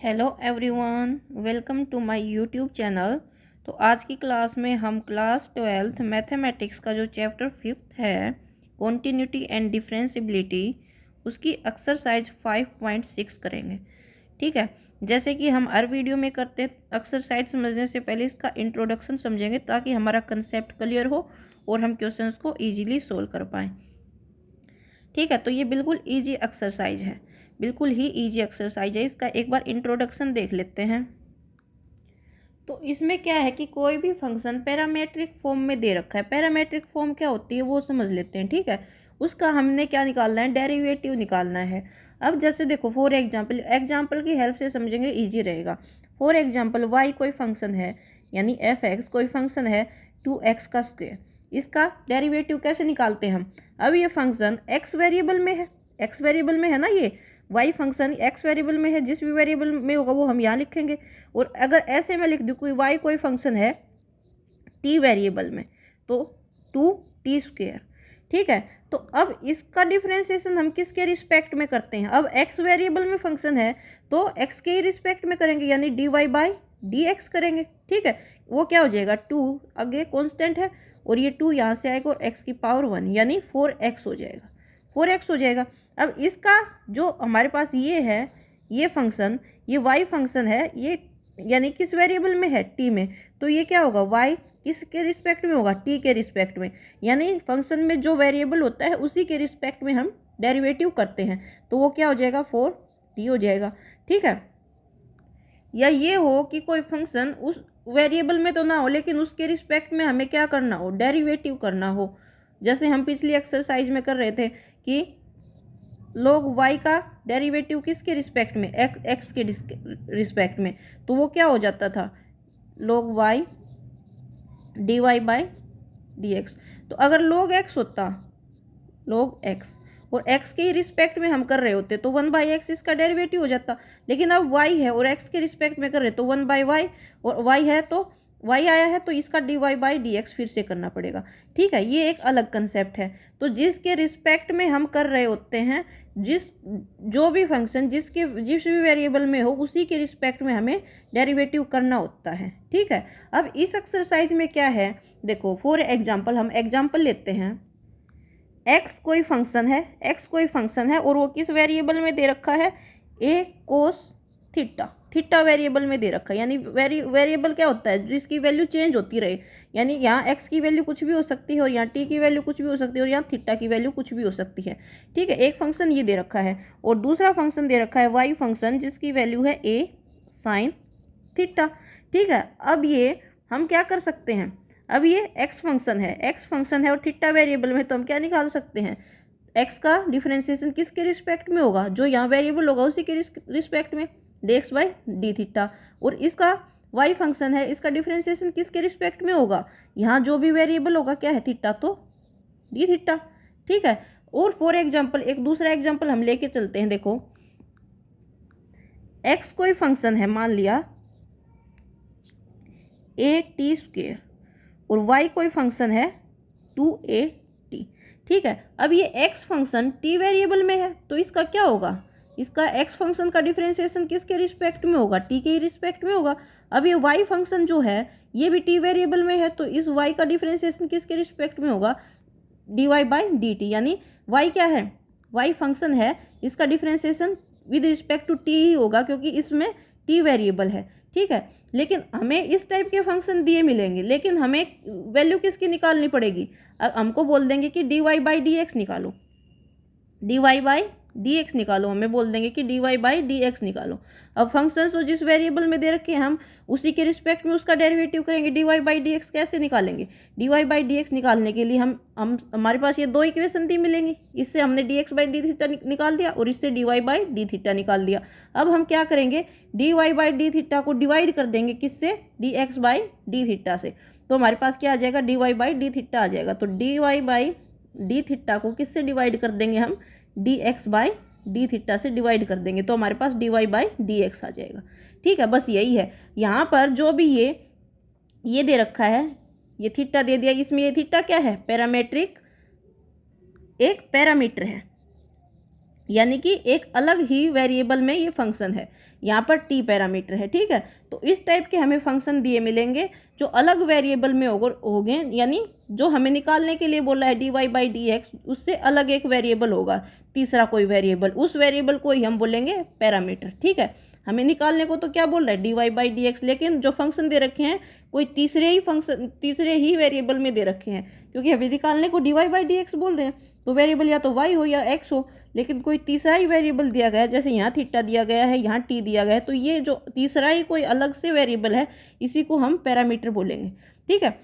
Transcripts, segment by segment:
Hello everyone, welcome to my YouTube channel. तो आज की क्लास में हम क्लास 12th मैथमेटिक्स का जो चैप्टर 5th है कॉन्टिन्यूटी एंड डिफरेंशियबिलिटी, उसकी एक्सरसाइज 5.6 करेंगे। ठीक है, जैसे कि हम हर वीडियो में करते हैं, एक्सरसाइज समझने से पहले इसका इंट्रोडक्शन समझेंगे ताकि हमारा कंसेप्ट क्लियर हो और हम क्वेश्चंस को ईजिली सोल्व कर पाएँ। ठीक है, तो ये बिल्कुल ईजी एक्सरसाइज है, बिल्कुल ही ईजी एक्सरसाइज है। इसका एक बार इंट्रोडक्शन देख लेते हैं। तो इसमें क्या है कि कोई भी फंक्शन पैरामेट्रिक फॉर्म में दे रखा है। पैरामेट्रिक फॉर्म क्या होती है वो समझ लेते हैं। ठीक है, उसका हमने क्या निकालना है, डेरिवेटिव निकालना है। अब जैसे देखो, फॉर एग्जाम्पल की हेल्प से समझेंगे, ईजी रहेगा। फॉर एग्जाम्पल वाई कोई फंक्शन है, यानी एफ एक्स कोई फंक्शन है 2x का स्क्वायर। इसका डेरिवेटिव कैसे निकालते हैं हम? अब ये फंक्शन एक्स वेरिएबल में है, एक्स वेरिएबल में है ना, ये वाई फंक्शन एक्स वेरिएबल में है, जिस भी वेरिएबल में होगा वो हम यहाँ लिखेंगे। और अगर ऐसे में लिख दूँ कोई वाई कोई फंक्शन है टी वेरिएबल में, तो 2t²। ठीक है, तो अब इसका डिफ्रेंसिएशन हम किसके रिस्पेक्ट में करते हैं? अब एक्स वेरिएबल में फंक्शन है तो एक्स के ही रिस्पेक्ट में करेंगे, यानी dy/dx करेंगे। ठीक है, वो क्या हो जाएगा, 2 आगे कॉन्स्टेंट है और ये 2 यहाँ से आएगा और x की पावर 1 यानी 4x हो जाएगा, 4x हो जाएगा। अब इसका जो हमारे पास ये है, ये फंक्शन, ये y फंक्शन है, ये यानी किस वेरिएबल में है, t में, तो ये क्या होगा, y किसके रिस्पेक्ट में होगा, t के रिस्पेक्ट में। यानी फंक्शन में जो वेरिएबल होता है उसी के रिस्पेक्ट में हम डेरिवेटिव करते हैं, तो वो क्या हो जाएगा, 4t हो जाएगा। ठीक है, या ये हो कि कोई फंक्शन उस वेरिएबल में तो ना हो लेकिन उसके रिस्पेक्ट में हमें क्या करना हो, डेरिवेटिव करना हो। जैसे हम पिछली एक्सरसाइज में कर रहे थे कि log y का डेरिवेटिव किसके रिस्पेक्ट में, x के रिस्पेक्ट में, तो वो क्या हो जाता था, log y dy/dx। तो अगर log x होता, log x और x के ही रिस्पेक्ट में हम कर रहे होते तो 1/x इसका डेरिवेटिव हो जाता। लेकिन अब y है और x के रिस्पेक्ट में कर रहे तो 1/y, और y है तो y आया है तो इसका dy/dx फिर से करना पड़ेगा। ठीक है, ये एक अलग कंसेप्ट है। तो जिसके रिस्पेक्ट में हम कर रहे होते हैं, जो भी फंक्शन जिस भी वेरिएबल में हो उसी के रिस्पेक्ट में हमें डेरिवेटिव करना होता है। ठीक है, अब इस एक्सरसाइज में क्या है, देखो फॉर एग्जाम्पल, हम एग्जाम्पल लेते हैं। x कोई फंक्शन है और वो किस वेरिएबल में दे रखा है, a cos थीटा वेरिएबल में दे रखा है। यानी वेरिएबल क्या होता है, जिसकी वैल्यू चेंज होती रहे, यानी यहाँ x की वैल्यू कुछ भी हो सकती है और यहाँ t की वैल्यू कुछ भी हो सकती है और यहाँ थीटा की वैल्यू कुछ भी हो सकती है। ठीक है, एक फंक्शन ये दे रखा है और दूसरा फंक्शन दे रखा है y फंक्शन, जिसकी वैल्यू है a sin थीटा। ठीक है, अब ये हम क्या कर सकते हैं, अब ये x फंक्शन है और थीटा वेरिएबल में, तो हम क्या निकाल सकते हैं, x का डिफरेंशिएशन किसके रिस्पेक्ट में होगा, जो यहाँ वेरिएबल होगा उसी के रिस्पेक्ट में, dx/d थीटा। और इसका y फंक्शन है, इसका डिफरेंशिएशन किसके रिस्पेक्ट में होगा, यहाँ जो भी वेरिएबल होगा क्या है, थीटा, तो d थीटा। ठीक है, और फॉर एग्जाम्पल एक दूसरा एग्जाम्पल हम लेके चलते हैं। देखो x कोई फंक्शन है, मान लिया a t² और y कोई फंक्शन है 2at। ठीक है, अब ये x फंक्शन t वेरिएबल में है तो इसका क्या होगा, इसका x फंक्शन का डिफरेंशिएशन किसके रिस्पेक्ट में होगा, t के ही रिस्पेक्ट में होगा। अब ये y फंक्शन जो है ये भी t वेरिएबल में है तो इस y का डिफरेंशिएशन किसके रिस्पेक्ट में होगा, dy/dt। यानी y क्या है, y फंक्शन है, इसका differentiation with respect to t ही होगा क्योंकि इसमें t वेरिएबल है। ठीक है, लेकिन हमें इस टाइप के फंक्शन दिए मिलेंगे, लेकिन हमें वैल्यू किसकी निकालनी पड़ेगी, हमको बोल देंगे कि dy/dx निकालो, dy/dx निकालो, हमें बोल देंगे कि dy/dx निकालो। अब फंक्शन तो जिस वेरिएबल में दे रखे हैं हम उसी के रिस्पेक्ट में उसका डेरिवेटिव करेंगे। dy/dx कैसे निकालेंगे, dy/dx निकालने के लिए हम हमारे पास ये दो इक्वेशन दी मिलेंगी, इससे हमने dx/dθ निकाल दिया और इससे dy/dθ निकाल दिया। अब हम क्या करेंगे, dy/dθ को डिवाइड कर देंगे किससे, dx/dθ से, तो हमारे पास क्या आ जाएगा, dy/dθ आ जाएगा। तो dy/dθ को किससे डिवाइड कर देंगे हम, dx/dθ से डिवाइड कर देंगे तो हमारे पास dy/dx आ जाएगा। ठीक है, बस यही है। यहाँ पर जो भी ये दे रखा है, ये थीटा दे दिया, इसमें ये थीटा क्या है, पैरामीटर है, यानी कि एक अलग ही वेरिएबल में ये फंक्शन है, यहाँ पर टी पैरामीटर है, ठीक है। तो इस टाइप के हमें फंक्शन दिए मिलेंगे जो अलग वेरिएबल में होंगे, यानी जो हमें निकालने के लिए बोला है dy बाई डी एक्स, उससे अलग एक वेरिएबल होगा, तीसरा कोई वेरिएबल, उस वेरिएबल को ही हम बोलेंगे पैरामीटर, ठीक है। हमें निकालने को तो क्या बोल रहा है, dy बाई डी एक्स, लेकिन जो फंक्शन दे रखे हैं कोई तीसरे ही वेरिएबल में दे रखे हैं, क्योंकि हमें निकालने को dy बाई डी एक्स बोल रहे हैं, तो वेरिएबल या तो y हो या x हो, लेकिन कोई तीसरा ही वेरिएबल दिया गया है, जैसे यहाँ थीटा दिया गया है, यहाँ t दिया गया है, तो ये जो तीसरा ही कोई अलग से वेरिएबल है, इसी को हम पैरामीटर बोलेंगे, ठीक है।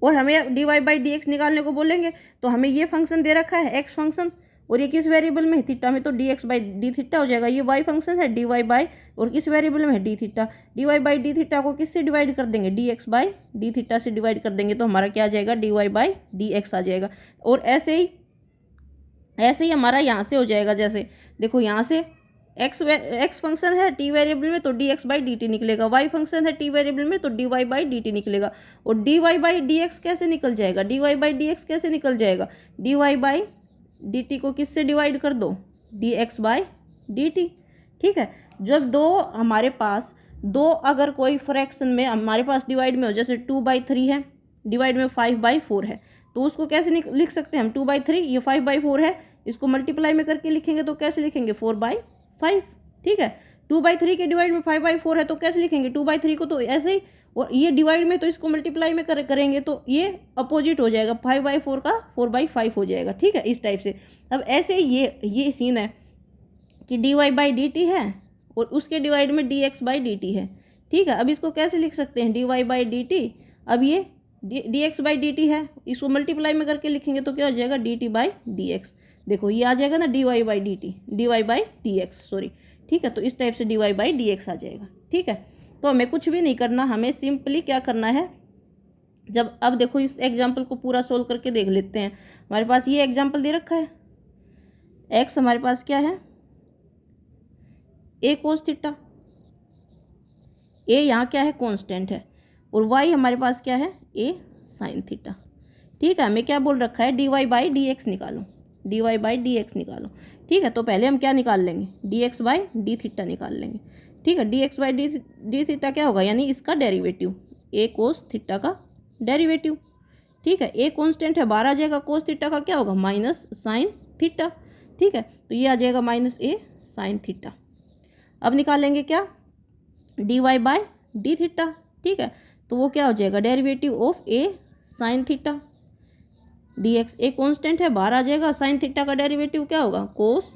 और हमें dy बाई डी एक्स निकालने को बोलेंगे, तो हमें ये फंक्शन दे रखा है x फंक्शन, और ये किस वेरिएबल में है, थीटा में, तो dx बाई डी थीटा हो जाएगा। ये y फंक्शन है dy बाई, और किस वेरिएबल में है, d theta. dy by D theta को किससे डिवाइड कर देंगे, dx बाई डी थीटा से डिवाइड कर देंगे, तो हमारा क्या आ जाएगा, dy बाई डी एक्स आ जाएगा। और ऐसे ही हमारा यहाँ से हो जाएगा, जैसे देखो यहाँ से x फंक्शन है t वेरिएबल में, तो dx बाई डी टी निकलेगा, y फंक्शन है t वेरिएबल में, तो dy बाई डी टी निकलेगा। और dy बाई डी एक्स कैसे निकल जाएगा, dy बाई डी एक्स कैसे निकल जाएगा, dy बाई डी टी को किससे डिवाइड कर दो, dx बाई डी टी, ठीक है। जब दो हमारे पास दो अगर कोई फ्रैक्शन में हमारे पास डिवाइड में हो, जैसे 2/3 है, डिवाइड में 5/4 है, तो उसको कैसे लिख सकते हैं हम, 2/3, ये 5/4 है, इसको मल्टीप्लाई में करके लिखेंगे तो कैसे लिखेंगे, 4/5, ठीक है। 2/3 के डिवाइड में 5/4 है, तो कैसे लिखेंगे 2/3 को, तो ऐसे ही, और ये डिवाइड में तो इसको मल्टीप्लाई में करेंगे तो ये अपोजिट हो जाएगा, 5/4 का 4/5 हो जाएगा, ठीक है, इस टाइप से। अब ऐसे ही ये सीन है कि dy बाई डी टी है और उसके डिवाइड में dx बाई डी टी है, ठीक है। अब इसको कैसे लिख सकते हैं, dy बाई डी टी, अब ये dx बाई डी टी है, इसको मल्टीप्लाई में करके लिखेंगे तो क्या हो जाएगा, dt बाई डी एक्स। देखो ये आ जाएगा ना, dy by D T, dy by D x, sorry, ठीक है। तो इस टाइप से dy बाई डी एक्स आ जाएगा, ठीक है। तो हमें कुछ भी नहीं करना, हमें सिंपली क्या करना है, अब देखो इस एग्जाम्पल को पूरा सोल्व करके देख लेते हैं। हमारे पास ये एग्जाम्पल दे रखा है, x हमारे पास क्या है, a कोस थीटा, a यहाँ क्या है, कांस्टेंट है, और y हमारे पास क्या है, a साइन थीटा, ठीक है। हमें क्या बोल रखा है, dy बाई डी एक्स निकालो, dy बाई डी एक्स निकालो, ठीक है। तो पहले हम क्या निकाल लेंगे, dx बाई डी थीटा निकाल लेंगे, ठीक है। dx बाई डी थीटा क्या होगा, यानी इसका डेरिवेटिव, a कोस थीटा का डेरिवेटिव, ठीक है। a कांस्टेंट है, बाहर आ जाएगा, कोस थीटा का क्या होगा, माइनस साइन थीटा, ठीक है। तो ये आ जाएगा माइनस a साइन थीटा। अब निकालेंगे क्या, dy बाई डी थीटा, ठीक है। तो वो क्या हो जाएगा, derivative of a sine theta, dx a constant है, बाहर आ जाएगा, साइन थीटा का डेरिवेटिव क्या होगा, कोस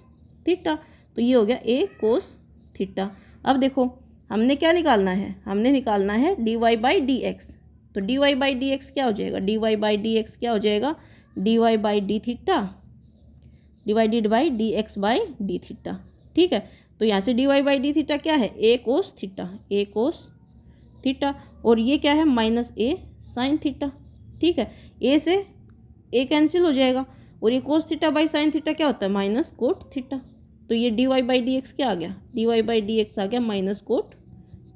थीटा, तो ये हो गया a कोस थीटा। अब देखो हमने क्या निकालना है, हमने निकालना है dy बाई डी एक्स, तो dy बाई डी एक्स क्या हो जाएगा, dy बाई डी एक्स क्या हो जाएगा, dy by D theta divided by D x by D theta, ठीक है। तो यहाँ से dy बाई डी थीटा क्या है, a cos theta, a cos theta, और ये क्या है, माइनस a साइन थीटा, ठीक है। a से a कैंसिल हो जाएगा, और ये cos theta by sine theta क्या होता है, माइनस कोट थीटा, तो ये dy बाई डी एक्स क्या आ गया, dy बाई डी एक्स आ गया माइनस कोट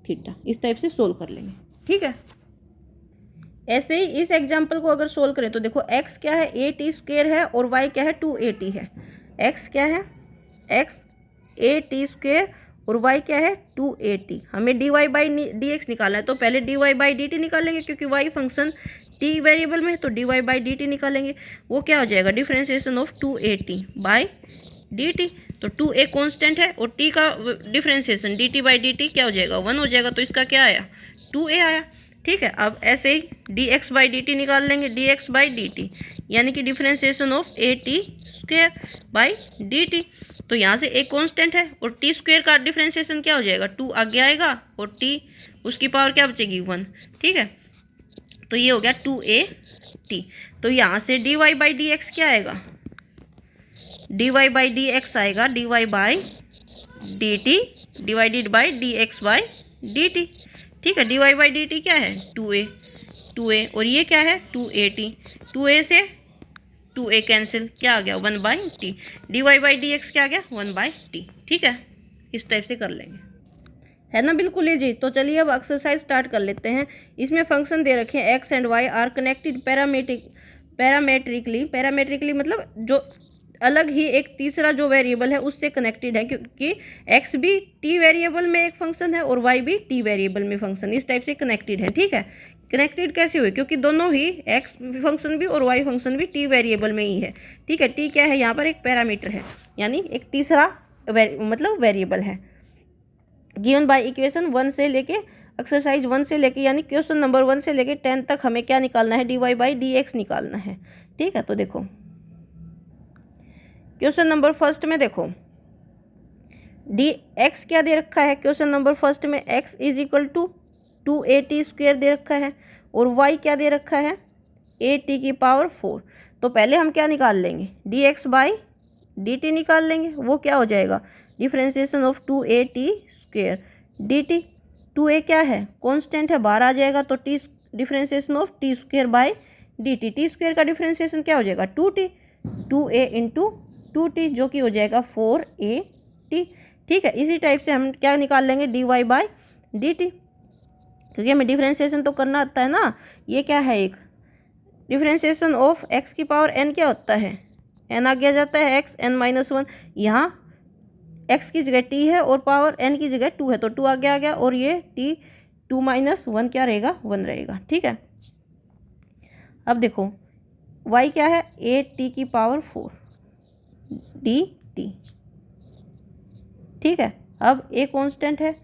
थीटा। इस टाइप से सोल्व कर लेंगे, ठीक है। ऐसे ही इस एग्जाम्पल को अगर सोल्व करें तो देखो x क्या है, ए टी स्क्वेयर है, और y क्या है, 2at है। x क्या है, x ए टी स्क्वेयर, और y क्या है, 2at। हमें dy बाई डी एक्स निकालना है, तो पहले dy बाई डी टी निकालेंगे, क्योंकि y फंक्शन t वेरिएबल में है, तो dy बाई डी टी निकालेंगे, वो क्या हो जाएगा, differentiation of 2at by D T. तो 2a कांस्टेंट है, और t का differentiation dt by D T क्या हो जाएगा, 1 हो जाएगा, तो इसका क्या आया, 2a आया, ठीक है। अब ऐसे ही dx बाई डी टी निकाल लेंगे, dx बाई डी टी, यानी कि differentiation of A T square by D T. तो यहाँ से एक कांस्टेंट है, और टी स्क्वेयर का डिफ्रेंसिएशन क्या हो जाएगा, 2 आगे आएगा, और t उसकी पावर क्या बचेगी, 1, ठीक है। तो ये हो गया 2at। तो यहाँ से dy बाई डी एक्स क्या आएगा, dy बाई डी एक्स आएगा dy by D T divided by D x by D t, ठीक है। dy बाई डी टी क्या है, 2a, और ये क्या है, 2at, 2a से 2a कैंसिल, क्या आ गया, 1/t, dy by D x क्या आ गया, 1/t, ठीक है। इस टाइप से कर लेंगे, है ना, बिल्कुल इजी। तो चलिए अब एक्सरसाइज स्टार्ट कर लेते हैं। इसमें फंक्शन दे रखे हैं x and y are connected parametrically मतलब जो अलग ही एक तीसरा जो वेरिएबल है उससे कनेक्टेड है, क्योंकि एक्स भी टी वेरिएबल में एक फंक्शन है और वाई भी टी वेरिएबल में फंक्शन, इस टाइप से कनेक्टेड है। ठीक है, कनेक्टेड कैसे हुए? क्योंकि दोनों ही एक्स फंक्शन भी और वाई फंक्शन भी टी वेरिएबल में ही है। ठीक है, टी क्या है यहाँ पर? एक पैरामीटर है, यानी एक तीसरा मतलब वेरिएबल है। गिवन बाय इक्वेशन 1 से लेके एक्सरसाइज 1 से लेके यानी क्वेश्चन नंबर 1 से लेके 10 तक हमें क्या निकालना है? D Y by D x निकालना है। ठीक है, तो देखो क्वेश्चन नंबर फर्स्ट में देखो डी एक्स क्या दे रखा है? क्वेश्चन नंबर फर्स्ट में x is equal to 2at square दे रखा है और वाई क्या दे रखा है? at की पावर 4। तो पहले हम क्या निकाल लेंगे? D x by D T निकाल लेंगे। वो क्या हो जाएगा? Differentiation of 2at square D T. 2a क्या है? कॉन्स्टेंट है, बाहर आ जाएगा, तो T differentiation of T square by D T. T square का डिफ्रेंसिएशन क्या हो जाएगा? 2t, 2a इंटू 2t जो कि हो जाएगा 4at। ठीक है, इसी टाइप से हम क्या निकाल लेंगे? D Y by D t, क्योंकि हमें डिफ्रेंसिएशन तो करना आता है ना। ये क्या है? एक डिफ्रेंसिएशन ऑफ एक्स की पावर n क्या होता है? n आ गया जाता है x n-1। यहाँ x की जगह t है और पावर n की जगह 2 है, तो 2 आ गया और ये t 2-1 क्या रहेगा? 1 रहेगा। ठीक है, अब देखो y क्या है? at की पावर 4 dt। ठीक है, अब a कांस्टेंट है,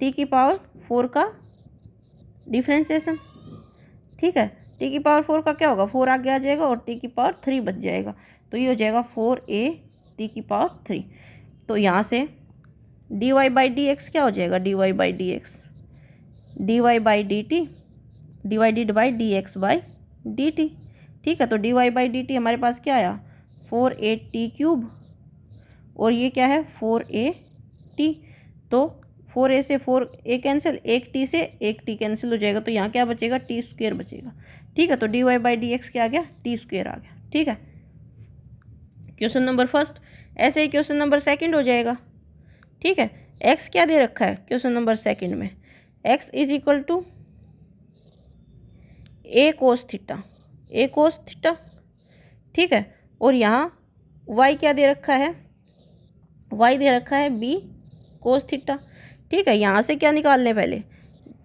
t की पावर 4 का डिफ्रेंसिएशन। ठीक है, t की पावर 4 का क्या होगा? 4 आगे आ जाएगा और t की पावर 3 बच जाएगा, तो ये हो जाएगा 4at की पावर 3। तो यहाँ से d Y by D x क्या हो जाएगा? D Y by D x D Y by D T divided by D x by D t. ठीक है, तो D Y by D t हमारे पास क्या आया? 4at क्यूब और ये क्या है? 4at। तो 4a से 4a कैंसिल, एक t से एक t कैंसिल हो जाएगा, तो यहाँ क्या बचेगा? टी स्क्वेयर बचेगा। ठीक है, तो D Y by D x क्या आ गया? टी स्क्वेयर आ गया। ठीक है, क्वेश्चन नंबर फर्स्ट। ऐसे ही क्वेश्चन नंबर सेकंड हो जाएगा। ठीक है, x क्या दे रखा है क्वेश्चन नंबर सेकंड में? x is equal to a cos theta. ठीक है, और यहाँ y क्या दे रखा है? y दे रखा है b कोस थीटा। ठीक है, यहाँ से क्या निकाल लें? पहले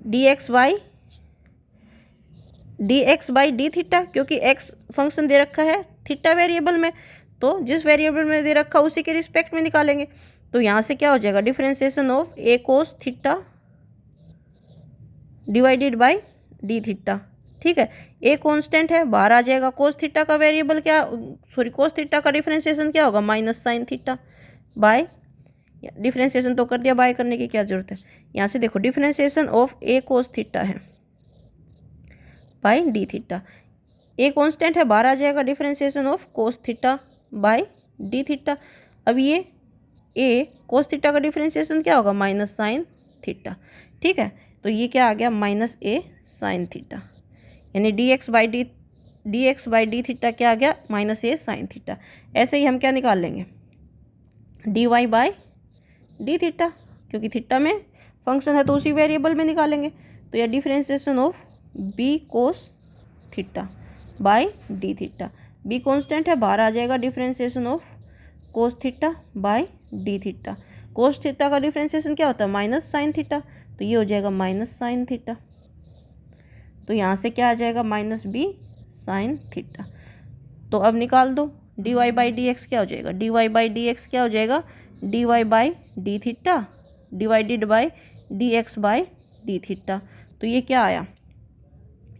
dx बाई डी थीटा, क्योंकि x फंक्शन दे रखा है थीटा वेरिएबल में, तो जिस वेरिएबल में दे रखा उसी के रिस्पेक्ट में निकालेंगे। तो यहाँ से क्या हो जाएगा? Differentiation of a cos theta divided by D theta. ठीक है, a कांस्टेंट है, बाहर आ जाएगा। कोस थीटा का वेरिएबल क्या, सॉरी कोस थीटा का डिफरेंशिएशन क्या होगा? Minus sine theta by, differentiation तो कर दिया, बाय करने की क्या जरूरत है। यहाँ से देखो differentiation of a cos theta है by D theta. a constant है, बाहर आ जाएगा, differentiation of cos theta by D theta. अब ये a कोस थीटा का डिफरेंशिएशन क्या होगा? Minus sine theta. ठीक है, तो ये क्या आ गया? माइनस a साइन थीटा, यानी dx बाई डी थीटा क्या आ गया? Minus a sine theta. ऐसे ही हम क्या निकाल लेंगे? dy बाई डी थीटा, क्योंकि थीटा में फंक्शन है तो उसी वेरिएबल में निकालेंगे। तो यह differentiation of b cos theta by D theta. b constant है, बाहर आ जाएगा, differentiation of cos theta by D theta. Cos theta का डिफरेंशिएशन क्या होता है? माइनस साइन थीटा, तो ये हो जाएगा माइनस साइन थीटा। तो यहाँ से क्या आ जाएगा? Minus b sine theta. तो अब निकाल दो, d Y by D x क्या हो जाएगा? D Y by D x क्या हो जाएगा? D Y by D theta divided by D x by D theta. तो ये क्या आया?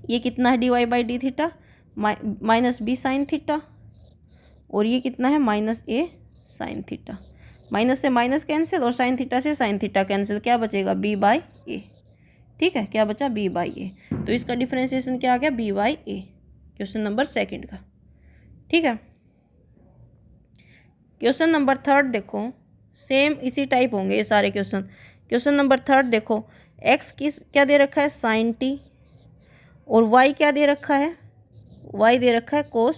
ये कितना है? D Y by D theta minus b sine theta, और ये कितना है? Minus a sine theta. Minus से माइनस कैंसिल और साइन थीटा से साइन थीटा कैंसिल, क्या बचेगा? B by a. ठीक है, क्या बचा? B by a. तो इसका डिफरेंशिएशन क्या आ गया? B by a, question number second का। ठीक है, क्वेश्चन नंबर थर्ड देखो, सेम इसी टाइप होंगे ये सारे क्वेश्चन। क्वेश्चन नंबर थर्ड देखो, एक्स किस क्या दे रखा है? साइन टी, और वाई क्या दे रखा है? वाई दे रखा है कोस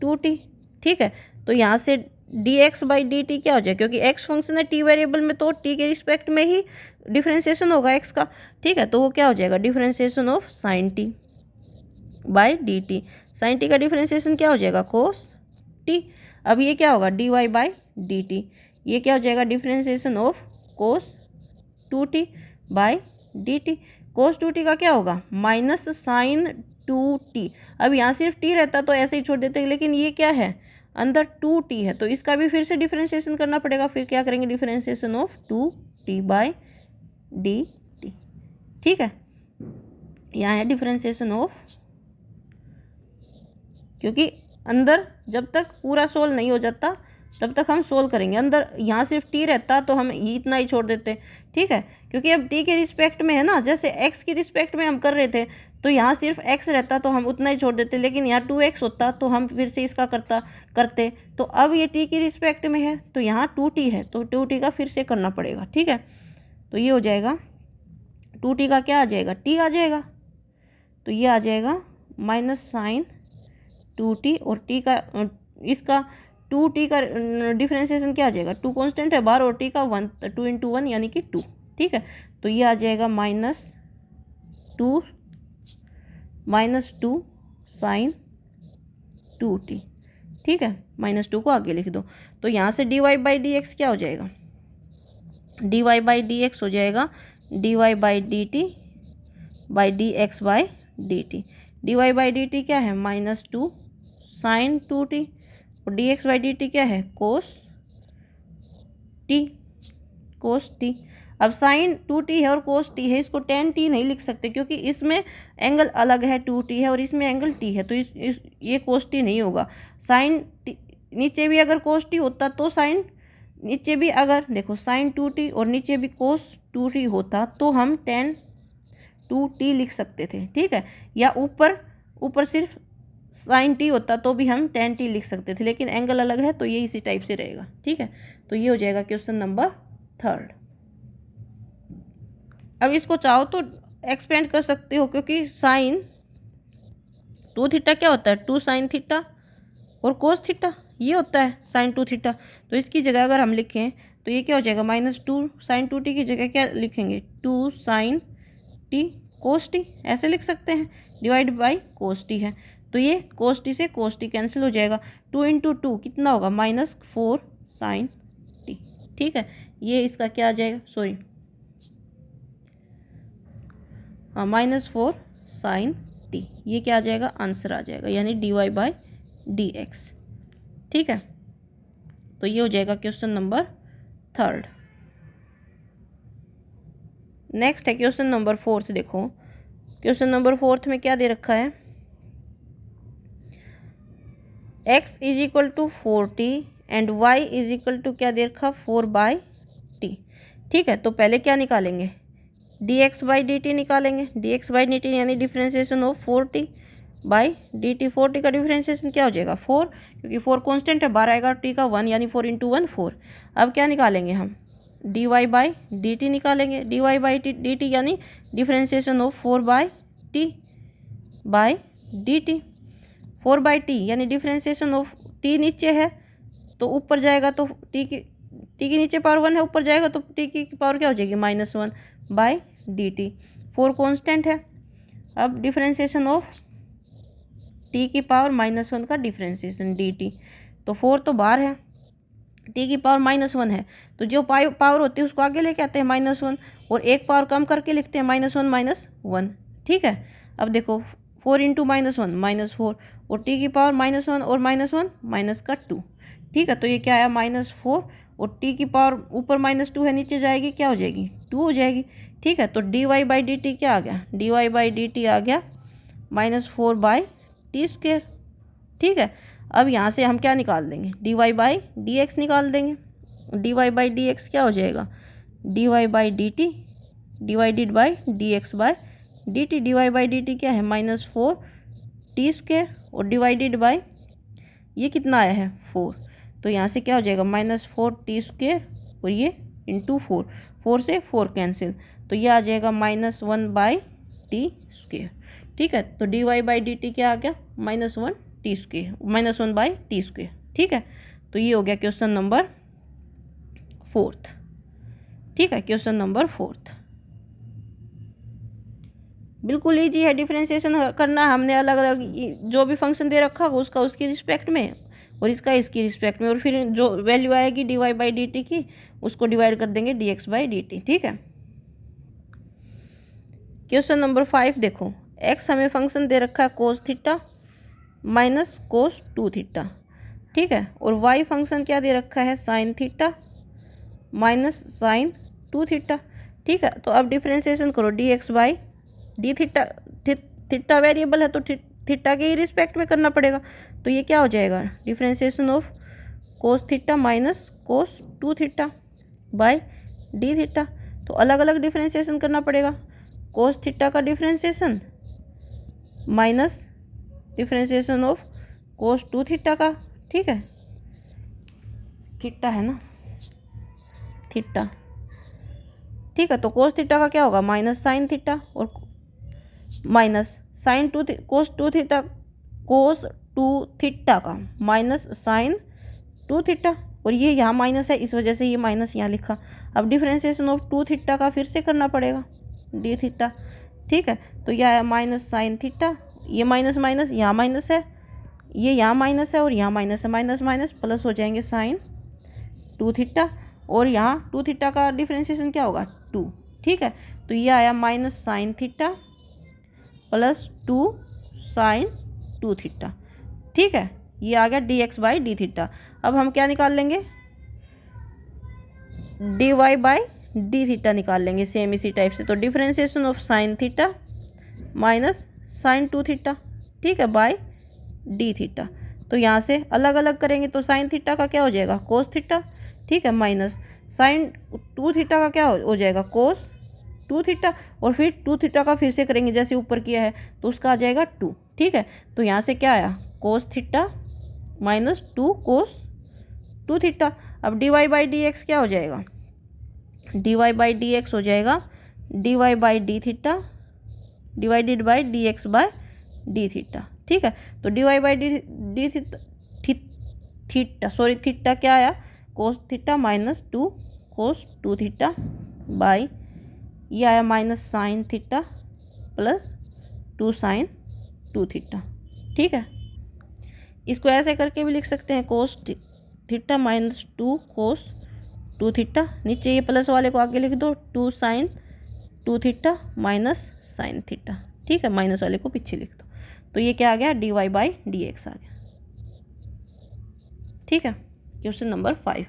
2t। ठीक है, तो यहाँ से D x by D T क्या हो जाए? क्योंकि x फंक्शन है t वेरिएबल में, तो t के रिस्पेक्ट में ही डिफरेंशिएशन होगा x का। ठीक है, तो वो क्या हो जाएगा? Differentiation of sine T by D t. Sine t का डिफरेंशिएशन क्या हो जाएगा? Cos t. अब ये क्या होगा dy बाई डी टी, ये क्या हो जाएगा differentiation of cos 2t by D T. Cos 2t का क्या होगा माइनस साइन 2t। अब यहाँ सिर्फ t रहता तो ऐसे ही छोड़ देते, लेकिन ये क्या है अंदर 2t है, तो इसका भी फिर से डिफ्रेंसिएशन करना पड़ेगा। फिर क्या करेंगे differentiation of 2t by D t. ठीक है, यहाँ है डिफ्रेंसिएशन ऑफ, क्योंकि अंदर जब तक पूरा सोल्व नहीं हो जाता तब तक हम सोल्व करेंगे। अंदर यहाँ सिर्फ टी रहता तो हम इतना ही छोड़ देते। ठीक है, क्योंकि अब टी के रिस्पेक्ट में है ना, जैसे एक्स की रिस्पेक्ट में हम कर रहे थे तो यहाँ सिर्फ एक्स रहता तो हम उतना ही छोड़ देते, लेकिन यहाँ 2x होता तो हम फिर से इसका करते। तो अब ये टी की रिस्पेक्ट में है तो यहाँ 2t है, तो 2t का फिर से करना पड़ेगा। ठीक है, तो ये हो जाएगा 2t का क्या आ जाएगा t आ जाएगा, तो ये आ जाएगा माइनस साइन 2t और t का इसका 2t का डिफ्रेंसिएशन क्या आ जाएगा, 2 कांस्टेंट है बाहर और t का 1, 2 इंटू 1 यानी कि 2। ठीक है, तो ये आ जाएगा -2 साइन 2t। ठीक है, -2 को आगे लिख दो, तो यहाँ से dy बाई डी एक्स क्या हो जाएगा, dy बाई डी एक्स हो जाएगा dy by D T by D x by D T. dy by D T क्या है -2 साइन 2t और D x by D T क्या है कोस टी। अब साइन 2t है और कोस t है, इसको tan t नहीं लिख सकते क्योंकि इसमें एंगल अलग है 2t है और इसमें एंगल t है, तो ये कोस t नहीं होगा। साइन नीचे भी अगर कोस t होता तो साइन नीचे भी अगर देखो साइन 2t और नीचे भी कोस 2t होता तो हम tan 2t लिख सकते थे। ठीक है, या ऊपर सिर्फ साइन t होता तो भी हम tan t लिख सकते थे, लेकिन एंगल अलग है तो ये इसी टाइप से रहेगा। ठीक है, तो ये हो जाएगा क्वेश्चन नंबर 3। अब इसको चाहो तो एक्सपेंड कर सकते हो, क्योंकि साइन 2 थीटा क्या होता है 2 साइन थीटा और कोस थीटा ये होता है साइन 2 थीटा। तो इसकी जगह अगर हम लिखें तो ये क्या हो जाएगा -2 साइन 2t की जगह क्या लिखेंगे 2 साइन t कोस t, ऐसे लिख सकते हैं, डिवाइड बाई कोस t है तो ये कोस t से कोस t कैंसिल हो जाएगा। 2 इंटू 2 कितना होगा -4 साइन t। ठीक है, ये इसका क्या आ जाएगा सॉरी हाँ -4 साइन t, ये क्या आ जाएगा आंसर आ जाएगा, यानी dy बाई डी एक्स। ठीक है, तो ये हो जाएगा क्वेश्चन नंबर 3। नेक्स्ट है क्वेश्चन नंबर 4। देखो क्वेश्चन नंबर 4 में क्या दे रखा है, x is equal to 4t and y is equal to क्या दे रखा 4/t। ठीक है, तो पहले क्या निकालेंगे dx बाई डी टी निकालेंगे, dx बाई डी टी यानी differentiation of 4t by D T. 4t का डिफ्रेंसिएशन क्या हो जाएगा 4, क्योंकि 4 कांस्टेंट है, बाहर आएगा t का 1 यानी 4 इंटू 1 4। अब क्या निकालेंगे हम dy बाई डी टी निकालेंगे, dy बाई डी टी यानी differentiation of 4/t by D T. 4/t यानी डिफ्रेंसिएशन ऑफ t नीचे है तो ऊपर जाएगा तो t की नीचे पावर 1 है, ऊपर जाएगा तो t की पावर क्या हो जाएगी -1 बाई डी टी। 4 कॉन्स्टेंट है, अब डिफ्रेंसिएशन ऑफ t की पावर -1 का डिफ्रेंसिएशन डी टी, तो 4 तो बाहर है, t की पावर -1 है तो जो पावर होती है उसको आगे लेके आते हैं -1 और एक पावर कम करके लिखते हैं -1 -1। ठीक है, अब देखो 4 इंटू -1 -4 और t की पावर -1 और -1 माइनस का 2। ठीक है, तो ये क्या आया -4 और t की पावर ऊपर -2 है नीचे जाएगी क्या हो जाएगी 2 हो जाएगी। ठीक है, तो dy बाई डी टी क्या आ गया dy बाई डी टी आ गया -4/t²। ठीक है, अब यहाँ से हम क्या निकाल देंगे dy बाई डी एक्स निकाल देंगे, dy बाई डी एक्स क्या हो जाएगा dy by D T divided by D x by D T. dy by D T क्या है -4t² और डिवाइडेड बाई ये कितना आया है 4, तो यहाँ से क्या हो जाएगा -4t² और ये इंटू 4 से 4 कैंसिल, तो ये आ जाएगा -1/t²। ठीक है, तो dy बाई डी टी क्या आ गया -1/t²। ठीक है, तो ये हो गया क्वेश्चन नंबर 4। ठीक है, क्वेश्चन नंबर 4 बिल्कुल ईजी है, डिफरेंशिएशन करना। हमने अलग अलग जो भी फंक्शन दे रखा होगा उसका उसकी रिस्पेक्ट में और इसका इसकी रिस्पेक्ट में, और फिर जो वैल्यू आएगी dy बाई डी टी की उसको डिवाइड कर देंगे dx बाई डी टी। ठीक है। क्वेश्चन नंबर 5 देखो, x हमें फंक्शन दे रखा है cos theta minus cos 2 theta. ठीक है। और y फंक्शन क्या दे रखा है, sine theta minus sine 2 theta. ठीक है। तो अब डिफ्रेंशिएशन करो dx by D theta, theta variable है तो थीटा के ही रिस्पेक्ट में करना पड़ेगा। तो ये क्या हो जाएगा, differentiation of cos theta minus cos 2 theta by D theta. तो अलग अलग डिफ्रेंशिएशन करना पड़ेगा, कोस थीटा का differentiation minus differentiation of cos 2 theta का। ठीक है, थीटा है ना, थीटा। ठीक है। तो कोस थीटा का क्या होगा, माइनस साइन थीटा, और minus sine cos two theta का माइनस साइन 2 थीटा, और ये यहाँ माइनस है इस वजह से ये माइनस यहाँ लिखा। अब डिफ्रेंशिएशन ऑफ 2 थीटा का फिर से करना पड़ेगा, डी थीटा। ठीक है। तो यह है माइनस साइन थीटा, ये माइनस माइनस यहाँ माइनस है, ये यहाँ माइनस है और यहाँ माइनस है, माइनस माइनस प्लस हो जाएंगे साइन 2 थीटा, और यहाँ 2 थीटा का डिफ्रेंशिएशन क्या होगा, 2। ठीक है। तो ये आया minus sine theta plus 2 sine 2 theta. ठीक है। ये आ गया dx बाई डी थीटा। अब हम क्या निकाल लेंगे, dy बाई डी थीटा निकाल लेंगे सेम इसी टाइप से। तो differentiation of sine theta minus sine 2 theta. ठीक है, बाई डी थीटा। तो यहाँ से अलग अलग करेंगे तो साइन थीटा का क्या हो जाएगा, कोस थीटा। ठीक है, माइनस साइन 2 थीटा का क्या हो जाएगा, कोस 2 थीटा, और फिर 2 थीटा का फिर से करेंगे जैसे ऊपर किया है तो उसका आ जाएगा 2। ठीक है। तो यहाँ से क्या आया, cos theta minus 2 cos 2 theta. अब d Y by D x क्या हो जाएगा, D Y by D x हो जाएगा D Y by D theta divided by D x by D theta. ठीक है। तो D Y by D theta क्या आया, cos theta minus 2 cos 2 theta by ये आया minus sine theta plus 2 sine 2 theta. ठीक है। इसको ऐसे करके भी लिख सकते हैं, cos theta minus 2 cos 2 theta, नीचे ये प्लस वाले को आगे लिख दो 2 sine 2 theta minus sine theta. ठीक है, माइनस वाले को पीछे लिख दो। तो ये क्या आ गया, D Y by D X आ गया। ठीक है। Question number 5।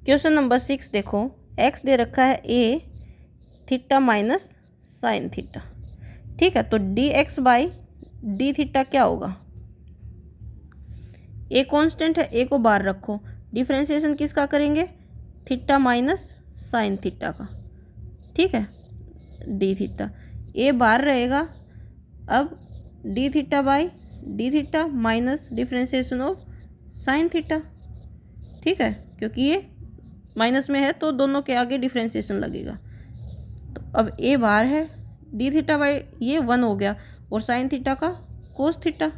क्वेश्चन नंबर 6 देखो, x दे रखा है a theta minus sine theta. ठीक है। तो D x by D theta क्या होगा, a कांस्टेंट है, a को बाहर रखो, डिफ्रेंशिएशन किसका करेंगे, थीटा माइनस साइन थीटा का। ठीक है, डी थीटा, a बाहर रहेगा। अब D theta by D theta minus differentiation of sine theta. ठीक है, क्योंकि ये माइनस में है तो दोनों के आगे डिफ्रेंशिएशन लगेगा। तो अब a बाहर है, डी थीटा बाई ये 1 हो गया, और साइन थीटा का कोस थीटा।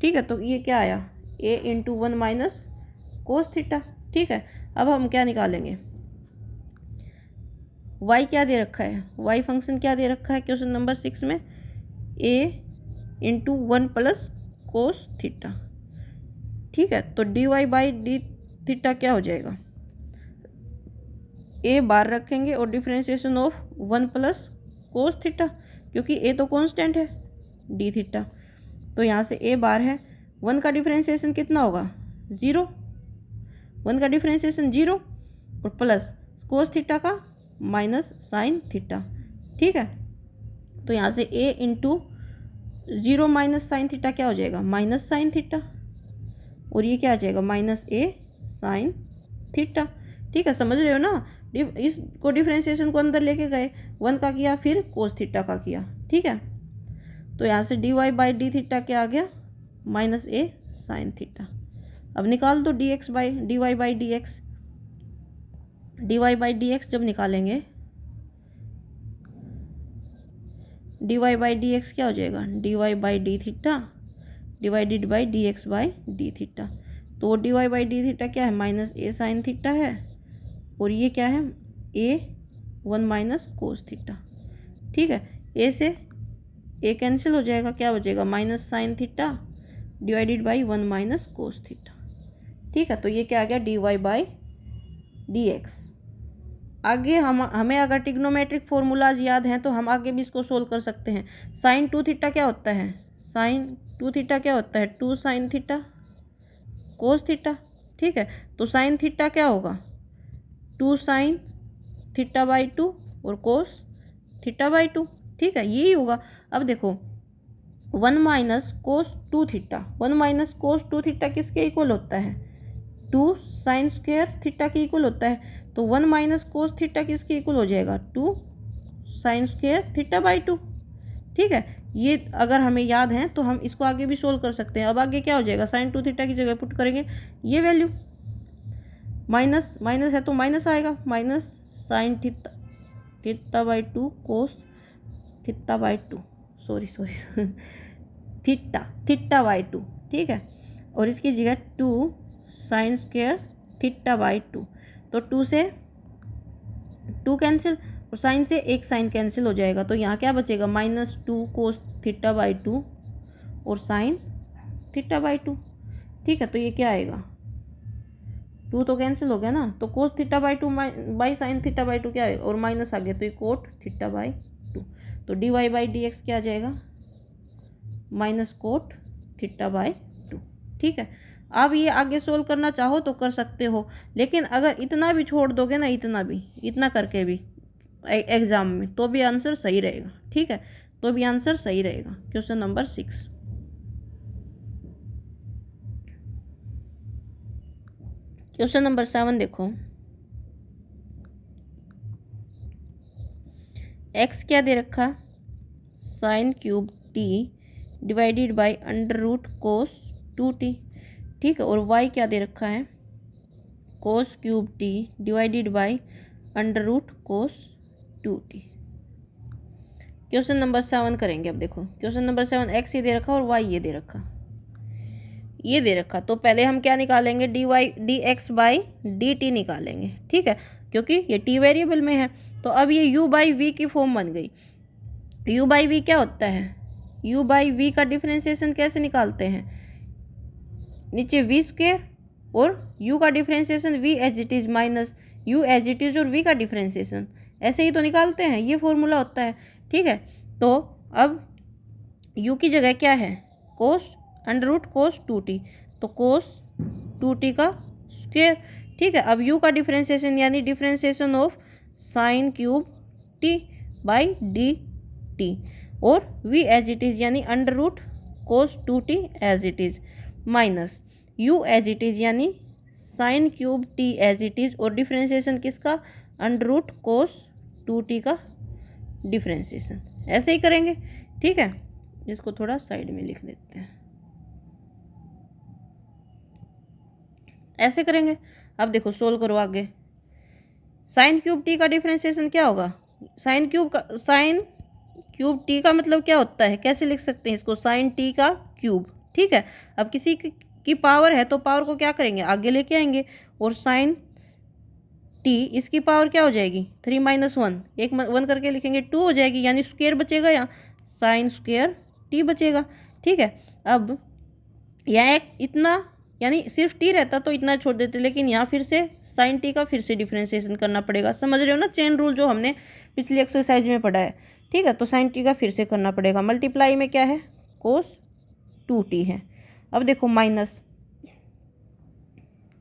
ठीक है। तो ये क्या आया, a into 1 minus cos theta. ठीक है। अब हम क्या निकालेंगे, y क्या दे रखा है, y फंक्शन क्या दे रखा है क्वेश्चन नंबर 6 में, a into 1 plus cos theta. ठीक है। तो D Y by D theta क्या हो जाएगा, a बाहर रखेंगे और differentiation of 1 plus cos theta, क्योंकि a तो कांस्टेंट है डी थीटा। तो यहाँ से a बाहर है, 1 का डिफ्रेंशिएशन कितना होगा, 0, 1 का डिफ्रेंशिएशन 0, और प्लस कोस थीटा का माइनस साइन थीटा। ठीक है। तो यहाँ से a into 0 minus sine theta क्या हो जाएगा, माइनस साइन थीटा, और ये क्या आ जाएगा, माइनस a साइन थीटा। ठीक है, समझ रहे हो ना, इसको डिफ्रेंशिएशन को अंदर लेके गए, 1 का किया फिर कोस थीटा का किया। ठीक है। तो यहाँ से d Y by D theta क्या आ गया, माइनस a साइन थीटा। अब निकाल दो D x by D Y by D x. D Y by D X जब निकालेंगे, D Y by D x क्या हो जाएगा, D Y by D theta divided by D x by D theta. तो D Y by D theta क्या है, minus a sine theta है, और ये क्या है, a 1 माइनस कोस थीटा। ठीक है। a से a कैंसिल हो जाएगा, क्या हो जाएगा, minus sine theta divided by 1 minus cos theta. ठीक है, तो ये क्या आ गया dy बाई dx। आगे हमें अगर ट्रिग्नोमेट्रिक फॉर्मूलाज याद हैं तो हम आगे भी इसको सोल्व कर सकते हैं। साइन 2 थीटा क्या होता है, साइन 2 थीटा क्या होता है, 2 साइन थीटा कोस थीटा। ठीक है, तो साइन थीटा क्या होगा, 2 साइन थीटा बाई 2 और कोस थीटा बाई 2। ठीक है, यही होगा। अब देखो 1 minus cos 2 theta, 1 minus cos 2 theta किसके इक्वल होता है, 2 साइन स्क्वायर थीटा के इक्वल होता है। तो 1 माइनस कोस थीटा किसके इक्वल हो जाएगा, 2 साइन स्क्वायर थीटा बाई 2। ठीक है, ये अगर हमें याद है तो हम इसको आगे भी सोल्व कर सकते हैं। अब आगे क्या हो जाएगा, साइन 2 थीटा की जगह पुट करेंगे ये वैल्यू, माइनस माइनस है तो माइनस आएगा, minus sine theta theta by 2 cos theta by 2, sorry theta theta by 2। ठीक है, और इसकी जगह 2 साइन स्क्वायर थीटा बाई 2। तो 2 से 2 कैंसिल और साइन से एक साइन कैंसिल हो जाएगा। तो यहाँ क्या बचेगा, -2 कोस थीटा बाई 2 और साइन थीटा बाई 2। ठीक है, तो ये क्या आएगा, 2 तो कैंसिल हो गया ना, तो कोस theta by 2 by sine theta by 2 क्या आएगा, और माइनस आ गया तो ये कोट थीटा बाई 2। तो dy बाई डी एक्स क्या आ जाएगा, माइनस कोट थीटा बाई 2। ठीक है, अब ये आगे सोल्व करना चाहो तो कर सकते हो, लेकिन अगर इतना भी छोड़ दोगे ना, इतना करके भी एग्जाम में, तो भी आंसर सही रहेगा। ठीक है, तो भी आंसर सही रहेगा। Question number 6। क्वेश्चन नंबर 7 देखो, x क्या दे रखा, sine cube t divided by under root cos 2t। ठीक है, और y क्या दे रखा है, cos cube t divided by under root cos 2t। Question number 7 करेंगे। अब देखो क्वेश्चन नंबर 7, x ये दे रखा और y ये दे रखा, तो पहले हम क्या निकालेंगे, D x by D T निकालेंगे। ठीक है, क्योंकि ये t वेरिएबल में है। तो अब ये u बाई वी की फॉर्म बन गई। u बाई वी क्या होता है, u बाई वी का डिफ्रेंसिएशन कैसे निकालते हैं, नीचे वी स्क्वायर और u का differentiation v as it is minus u as it is और v का डिफ्रेंसिएशन, ऐसे ही तो निकालते हैं, ये फॉर्मूला होता है। ठीक है, तो अब u की जगह क्या है, कोस अंडर रूट कोस 2t, तो कोस 2t का स्क्वायर। ठीक है, अब u का डिफ्रेंसिएशन यानी differentiation of sine cube t by D T, और v एज इट इज यानी under root cos 2t as it is minus u as it is यानी sine cube t as it is, और differentiation किसका, under root cos 2t का differentiation. ऐसे ही करेंगे। ठीक है, इसको थोड़ा साइड में लिख देते हैं, ऐसे करेंगे। अब देखो सोल्व करो आगे, साइन क्यूब टी का डिफरेंशिएशन क्या होगा, साइन क्यूब टी का मतलब क्या होता है, कैसे लिख सकते हैं इसको, साइन टी का क्यूब। ठीक है, अब किसी की पावर है तो पावर को क्या करेंगे, आगे लेके आएंगे, और साइन टी इसकी पावर क्या हो जाएगी, 3 माइनस 1, एक 1 करके लिखेंगे 2 हो जाएगी, यानी स्क्वायर बचेगा, यहाँ साइन स्क्वायर टी बचेगा। ठीक है, अब यहाँ इतना यानी सिर्फ टी रहता तो इतना छोड़ देते, लेकिन यहाँ फिर से साइन टी का फिर से डिफरेंशिएशन करना पड़ेगा। समझ रहे हो ना, चेन रूल जो हमने पिछली एक्सरसाइज में पढ़ा है। ठीक है, तो साइन टी का फिर से करना पड़ेगा। मल्टीप्लाई में क्या है, कोस 2t है। अब देखो माइनस,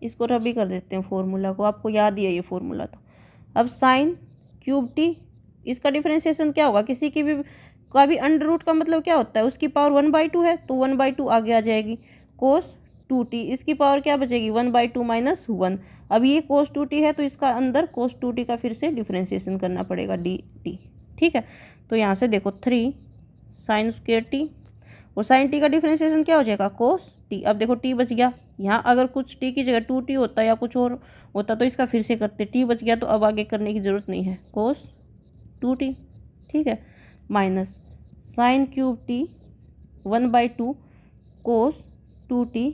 इसको रबी कर देते हैं फॉर्मूला को, आपको याद ही है ये फॉर्मूला। तो अब साइन क्यूब टी इसका डिफरेंशिएशन क्या होगा, किसी की भी का भी अंडर रूट का मतलब क्या होता है, उसकी पावर 1/2 है तो 1/2 आगे आ जाएगी। कोस 2t इसकी पावर क्या बचेगी, 1/2 माइनस 1। अब ये कोस 2t है तो इसका अंदर कोस 2t का फिर से डिफरेंशिएशन करना पड़ेगा dt। ठीक है, तो यहाँ से देखो 3 साइन स्क्वायर टी, और साइन टी का डिफरेंशिएशन क्या हो जाएगा, कोस टी। अब देखो टी बच गया, यहाँ अगर कुछ टी की जगह 2t होता या कुछ और होता तो इसका फिर से करते, टी बच गया तो अब आगे करने की ज़रूरत नहीं है, कोस 2t। ठीक है, माइनस साइन क्यूब टी 1/2 कोस 2t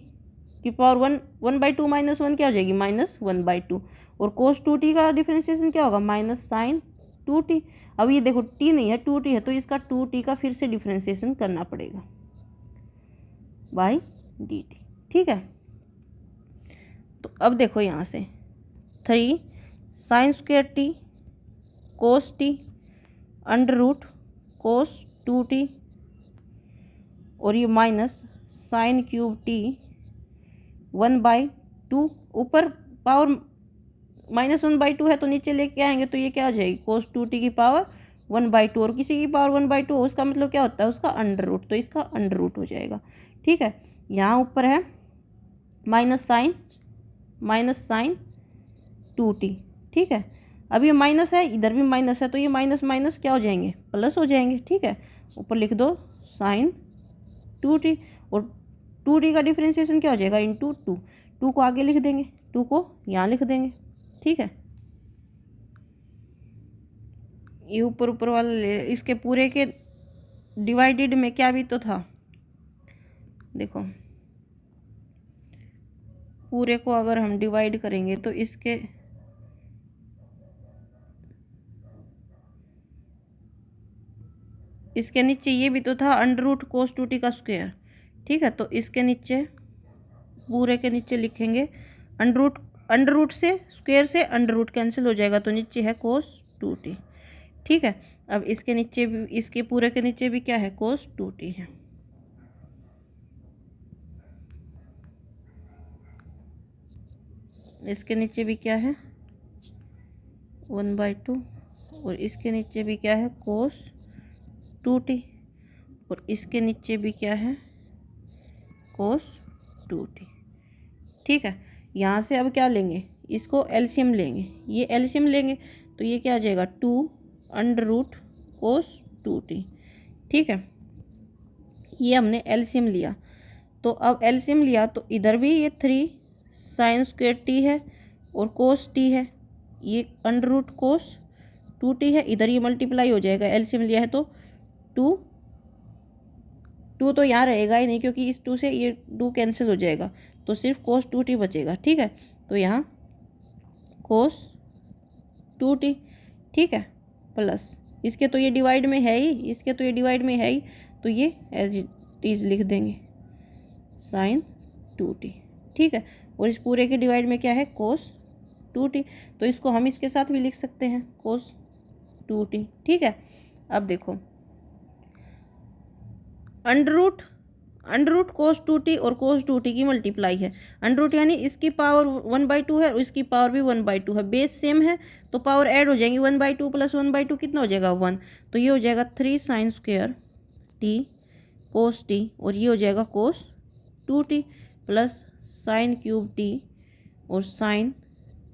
की पावर 1/2 माइनस 1 क्या हो जाएगी, -1/2, और कोस 2t का डिफरेंशिएशन क्या होगा, माइनस साइन 2t। अब ये देखो t नहीं है 2t है तो इसका 2t का फिर से डिफरेंशिएशन करना पड़ेगा बाई डी टी। ठीक है, तो अब देखो यहाँ से 3 sine square T cos T under root cos 2t और ये माइनस साइन क्यूब टी 1/2। ऊपर पावर -1/2 है तो नीचे लेके आएंगे तो ये क्या आ जाएगी कोस 2t की पावर 1/2, और किसी की पावर 1/2 हो उसका मतलब क्या होता है उसका अंडर रूट, तो इसका अंडर रूट हो जाएगा। ठीक है, यहाँ ऊपर है माइनस साइन 2t। ठीक है, अब ये माइनस है, इधर भी माइनस है, तो ये माइनस माइनस क्या हो जाएंगे प्लस हो जाएंगे। ठीक है, ऊपर लिख दो साइन 2t और 2t का डिफ्रेंसिएशन क्या हो जाएगा इंटू 2। 2 को आगे लिख देंगे, 2 को यहाँ लिख देंगे। ठीक है, ये ऊपर ऊपर वाला ले, इसके पूरे के डिवाइडेड में क्या भी तो था, देखो पूरे को अगर हम डिवाइड करेंगे तो इसके नीचे ये भी तो था अंडर रूट कोस 2t का स्क्वायर। ठीक है, तो इसके नीचे पूरे के नीचे लिखेंगे अंडर रूट से स्क्वायर से अंडर रूट कैंसिल हो जाएगा तो नीचे है कोस 2t। ठीक है, अब इसके नीचे भी, इसके पूरे के नीचे भी क्या है कोस 2t है। इसके नीचे भी क्या है 1/2 और इसके नीचे भी क्या है कोस 2t और इसके नीचे भी क्या है कोस 2t। ठीक है, यहाँ से अब क्या लेंगे, इसको एलसीएम लेंगे, ये एलसीएम लेंगे तो ये क्या आ जाएगा 2 अंडर रूट कोस 2t। ठीक है, ये हमने एलसीएम लिया, तो अब एलसीएम लिया तो इधर भी ये 3 साइन स्क्वायर टी है और कोस टी है, ये अंडर रूट कोस 2t है, इधर ये मल्टीप्लाई हो जाएगा, एलसीएम लिया है तो 2 तो यहाँ रहेगा ही नहीं क्योंकि इस 2 से ये 2 कैंसिल हो जाएगा तो सिर्फ कोस 2t बचेगा। ठीक है, तो यहाँ कोस 2t। ठीक है, प्लस इसके तो ये डिवाइड में है ही, इसके तो ये डिवाइड में है ही, तो ये एज इट इज लिख देंगे साइन 2t। ठीक है, और इस पूरे के डिवाइड में क्या है कोस 2t, तो इसको हम इसके साथ भी लिख सकते हैं कोस 2t। ठीक है, अब देखो अंडर रूट कोस 2t और कोस 2t की मल्टीप्लाई है। अंडर रूट यानी इसकी पावर 1/2 है और इसकी पावर भी 1/2 है, बेस सेम है तो पावर ऐड हो जाएंगी, 1/2 प्लस 1/2 कितना हो जाएगा 1, तो ये हो जाएगा 3 sine square T cos T और ये हो जाएगा cos 2t plus sine cube T और sine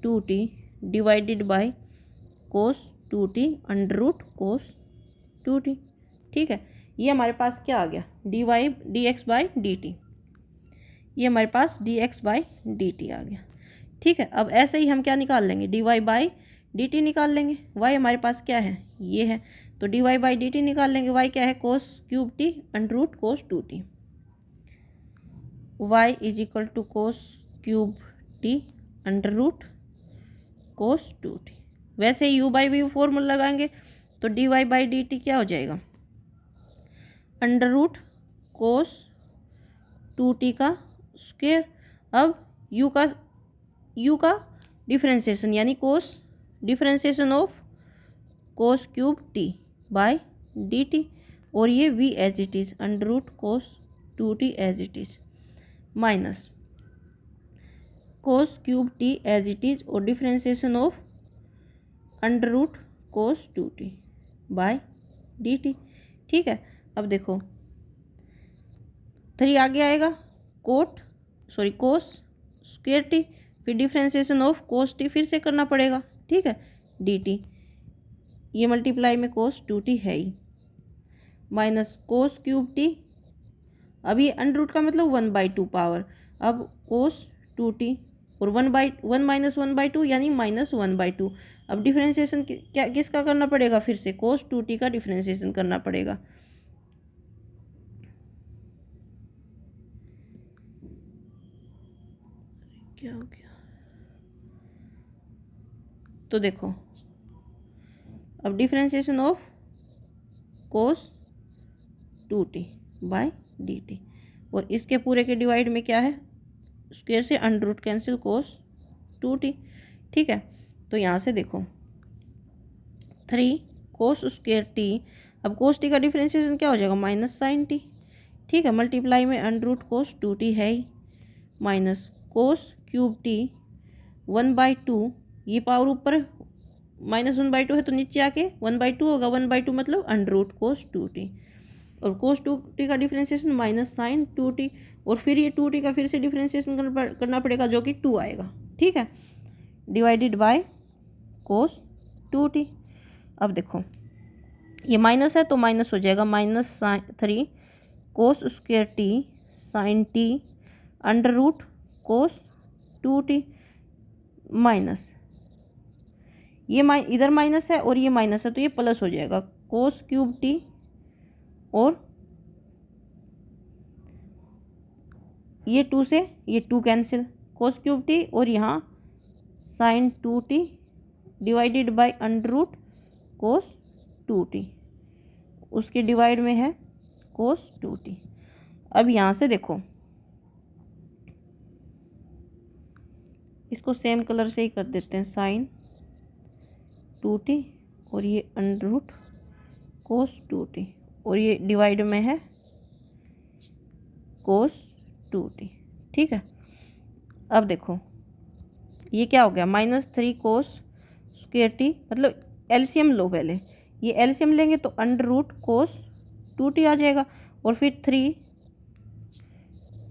2t divided by cos 2t under root cos 2t। ठीक है, ये हमारे पास क्या आ गया dx/dt, ये हमारे पास dx/dt आ गया। ठीक है, अब ऐसे ही हम क्या निकाल लेंगे dy/dt निकाल लेंगे। y हमारे पास क्या है ये है, तो dy/dt निकाल लेंगे। y क्या है cos cube t under root cos 2t, y is equal to cos cube t under root cos 2t। वैसे ही u/v फॉर्मूला लगाएंगे तो dy/dt क्या हो जाएगा अंडर रूट कोस 2t का स्क्वायर। अब u का डिफ्रेंसिएशन यानी cos differentiation of cos cube t by dt और ये v as it is under root cos 2t as it is minus cos cube t as it is और differentiation of under root cos 2t by dt। ठीक है, अब देखो 3 आगे आएगा cos square T, फिर डिफ्रेंसिएशन ऑफ कोस टी फिर से करना पड़ेगा। ठीक है, dt ये मल्टीप्लाई में कोस 2t है ही माइनस कोस क्यूब टी, अभी अंडर रूट का मतलब 1/2 पावर, अब कोस 2t और 1 माइनस 1/2 यानी -1/2। अब डिफ्रेंसिएशन क्या किसका करना पड़ेगा, फिर से कोस 2t का डिफ्रेंसिएशन करना पड़ेगा। क्या हो गया, तो देखो अब differentiation of cos 2t by dt और इसके पूरे के डिवाइड में क्या है, स्क्वायर से अंडर रूट कैंसिल कोस 2t। ठीक है, तो यहाँ से देखो 3 कोस स्क्वायर टी, अब कोस टी का डिफ्रेंशिएशन क्या हो जाएगा, माइनस साइन टी। ठीक है, मल्टीप्लाई में अंडर रूट कोस 2t है ही, माइनस कोस क्यूब टी 1/2, ये पावर ऊपर -1/2 है तो नीचे आके 1/2 होगा, 1/2 मतलब अंडर रूट कोस 2t, और कोस 2t का डिफ्रेंशिएशन माइनस साइन 2t, और फिर ये 2t का फिर से डिफ्रेंशिएशन करना पड़ेगा जो कि 2 आएगा। ठीक है, डिवाइडेड बाय कोस 2t। अब देखो ये माइनस है तो माइनस हो जाएगा, -3 cos square T sine T under root cos 2t, minus ये इधर माइनस है और ये माइनस है तो ये प्लस हो जाएगा, कोस क्यूब टी, और ये 2 से ये 2 कैंसिल, कोस क्यूब टी, और यहाँ sine 2t divided by under root cos 2t, उसके डिवाइड में है कोस 2t। अब यहाँ से देखो इसको सेम कलर से ही कर देते हैं, साइन 2t और ये अंडर रूट कोस 2t, और ये डिवाइड में है कोस 2t। ठीक है, अब देखो ये क्या हो गया, -3 कोस स्क्वायर टी, मतलब एलसीएम लो पहले, ये एलसीएम लेंगे तो अंडर रूट कोस 2t आ जाएगा, और फिर 3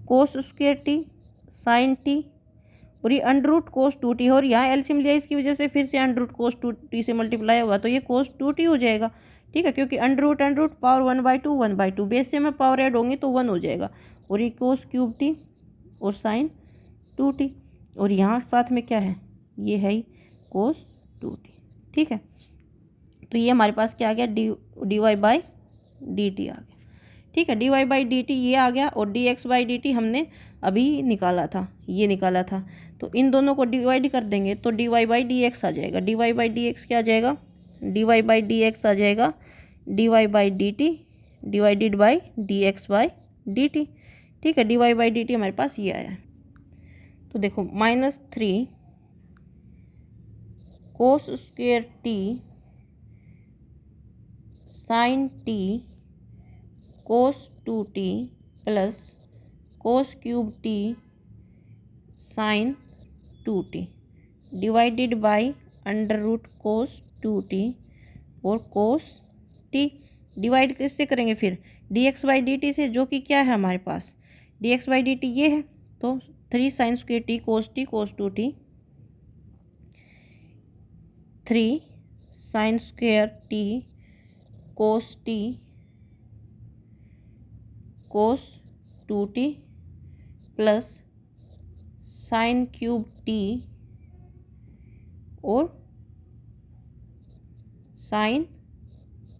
cos square T sine t, और ये अंडर रूट कोस 2t, और यहाँ एलसीएम लिया इसकी वजह से फिर से अंडर रूट कोस 2t से मल्टीप्लाई होगा तो ये कोस 2t हो जाएगा। ठीक है, क्योंकि अंडर रूट पावर 1/2 बेस से में पावर ऐड होंगे तो 1 हो जाएगा, और ये कोस क्यूब टी और साइन 2t, और यहाँ साथ में क्या है, ये है ही कोस 2t। ठीक है, तो ये हमारे पास क्या आ गया, dy/dt आ गया। ठीक है, dy/dt ये आ गया, और dx/dt हमने अभी निकाला था, ये निकाला था, तो इन दोनों को डिवाइड कर देंगे तो dy/dx आ जाएगा। dy/dx क्या आ जाएगा, dy/dx आ जाएगा dy/dt डिवाइडेड बाई dx/dt। ठीक है, dy/dt हमारे पास ये आया है। तो देखो -3 cos square T sine T cos 2t plus cos cube T sine 2t divided by under root cos 2t और कोस टी। डिवाइड किससे करेंगे फिर, dx/dt से, जो कि क्या है हमारे पास, dx/dt ये है, तो 3 sine square T cos 2t 3 sine square T cos t cos 2t plus sine cube T और साइन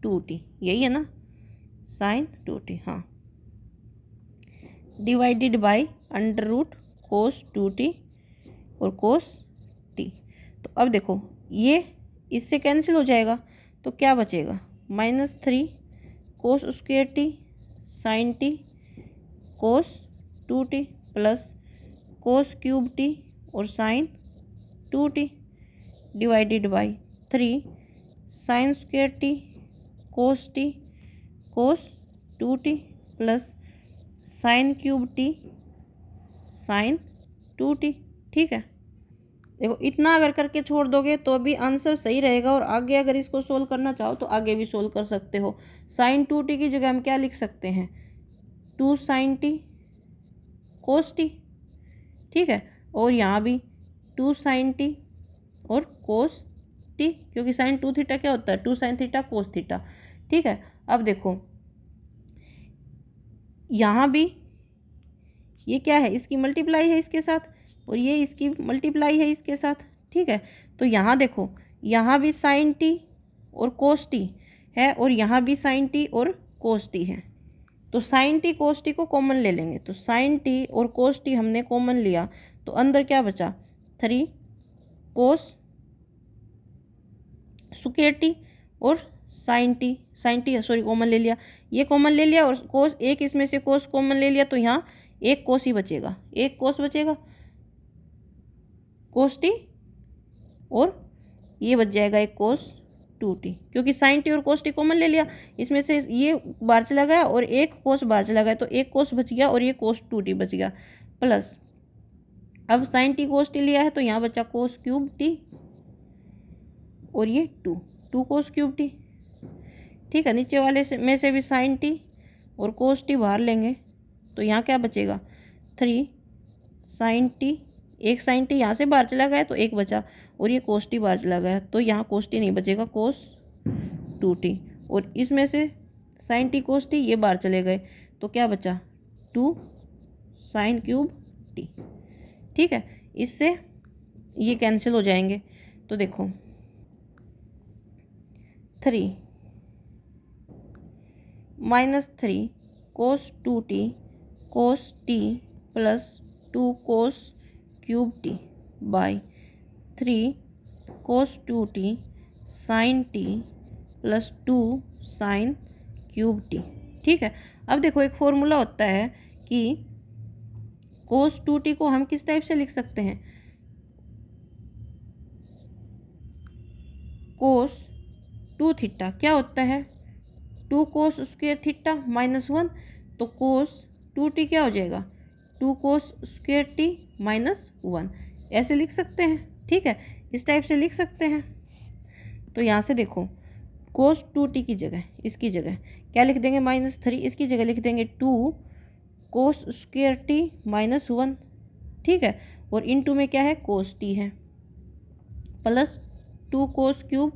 2t, यही है ना, साइन 2t, हाँ, divided by under root cos 2t और कोस टी। तो अब देखो ये इससे कैंसिल हो जाएगा तो क्या बचेगा, -3 cos square T sine T cos 2t plus cos cube T और sine 2t divided by 3 sine square T cos 2t plus sine cube T sine 2t। ठीक है, देखो इतना अगर करके छोड़ दोगे तो भी आंसर सही रहेगा, और आगे अगर इसको सोल्व करना चाहो तो आगे भी सोल्व कर सकते हो। साइन 2t की जगह हम क्या लिख सकते हैं, 2 साइन टी कोस टी। ठीक है, और यहाँ भी 2 साइन टी और कोस टी, क्योंकि साइन 2 थीटा क्या होता है, 2 साइन थीटा कोस थीटा। ठीक है, अब देखो यहाँ भी ये क्या है, इसकी मल्टीप्लाई है इसके साथ, और ये इसकी मल्टीप्लाई है इसके साथ। ठीक है, तो यहाँ देखो यहाँ भी साइन टी और कोस टी है, और यहाँ भी साइन टी और कोस टी है, तो साइन टी कोस टी को कॉमन ले लेंगे, तो साइन टी और कोस टी हमने कॉमन लिया तो अंदर क्या बचा, 3 कोस स्क्वायर टी और साइन टी सॉरी कॉमन ले लिया, ये कॉमन ले लिया और कोस एक इसमें से कोस कॉमन ले लिया, तो यहाँ एक कोस ही बचेगा, एक कोस बचेगा कोस टी, और ये बच जाएगा एक कोस 2t, क्योंकि साइन टी और कोस टी कॉमन ले लिया, इसमें से ये बाहर चला गया और एक कोस बाहर चला गया, तो एक कोस बच गया और ये कोस 2t बच गया। प्लस अब साइन टी कोस टी लिया है तो यहाँ बचा कोस क्यूब टी और ये 2 कोस क्यूब टी। ठीक है, नीचे वाले में से भी साइन टी और कोस टी बाहर लेंगे तो यहाँ क्या बचेगा 3 साइन टी, एक साइन टी यहाँ से बाहर चला गया तो एक बचा, और ये कोस टी बाहर चला गया तो यहाँ कोस टी नहीं बचेगा, कोस 2t, और इसमें से साइन टी कोस टी ये बाहर चले गए तो क्या बचा 2 साइन क्यूब टी। ठीक है, इससे ये कैंसिल हो जाएंगे, तो देखो 3 -3 cos 2t cos t plus 2 cos cube T by 3 cos 2t sine t plus 2 sine cube t. ठीक है, अब देखो एक फॉर्मूला होता है कि कोस 2t को हम किस टाइप से लिख सकते हैं, कोस 2 थीटा क्या होता है 2 कोस स्क्वायर थीटा -1, तो कोस 2t क्या हो जाएगा 2 कोस स्क्वायर टी -1, ऐसे लिख सकते हैं। ठीक है, इस टाइप से लिख सकते हैं। तो यहाँ से देखो कोस 2t की जगह इसकी जगह क्या लिख देंगे -3, इसकी जगह लिख देंगे 2 कोस स्क्वायर टी -1। ठीक है, और इनटू में क्या है कोस टी है, प्लस 2 कोस क्यूब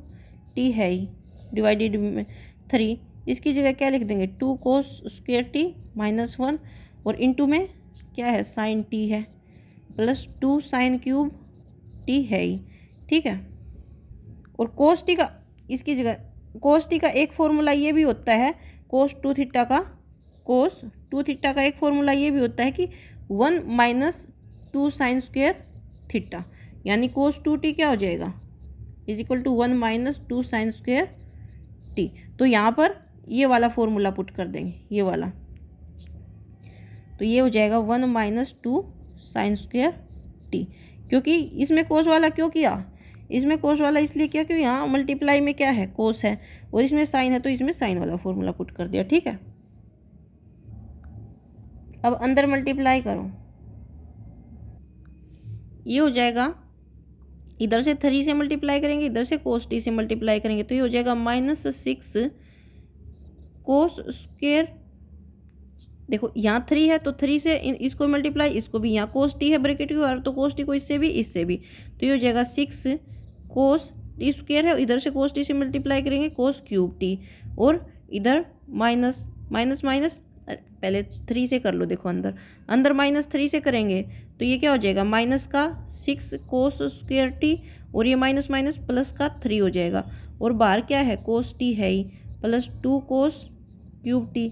टी है ही डिवाइडेड में 3, इसकी जगह क्या लिख देंगे 2 कोस स्क्वायर टी -1, और इनटू में क्या है साइन टी है, प्लस 2 साइन क्यूब टी है ही। ठीक है, और कोस टी का इसकी जगह कोस टी का एक फॉर्मूला ये भी होता है, कोस 2 थीटा का एक फॉर्मूला ये भी होता है कि 1 - 2 साइन स्क्वायर थीटा, यानी कोस 2t क्या हो जाएगा = 1 - 2 साइन स्क्वायर टी। तो यहाँ पर ये वाला फॉर्मूला पुट कर देंगे, ये वाला, तो ये हो जाएगा 1 - 2 साइन स्क्वायर टी। क्योंकि इसमें कोस वाला क्यों किया, इसमें कोस वाला इसलिए किया क्योंकि यहाँ मल्टीप्लाई में क्या है कोस है और इसमें साइन है, तो इसमें साइन वाला फॉर्मूला पुट कर दिया। ठीक है, अब अंदर मल्टीप्लाई करो, ये हो जाएगा इधर से 3 से मल्टीप्लाई करेंगे, इधर से कोस टी से मल्टीप्लाई करेंगे, तो ये हो जाएगा -6 कोस स्क्वायर, देखो यहाँ 3 है तो 3 से इसको मल्टीप्लाई, इसको भी, यहाँ कोस टी है ब्रैकेट के बाहर तो कोस टी को इससे भी, तो ये हो जाएगा 6 कोस टी स्क्वायर है, इधर से कोस टी से मल्टीप्लाई करेंगे कोस क्यूब टी, और इधर माइनस माइनस माइनस, पहले 3 से कर लो, देखो अंदर -3 से करेंगे तो ये क्या हो जाएगा माइनस का 6 कोस स्क्वायर टी, और ये माइनस माइनस प्लस का 3 हो जाएगा, और बाहर क्या है कोस टी है ही, प्लस 2 कोस क्यूब टी।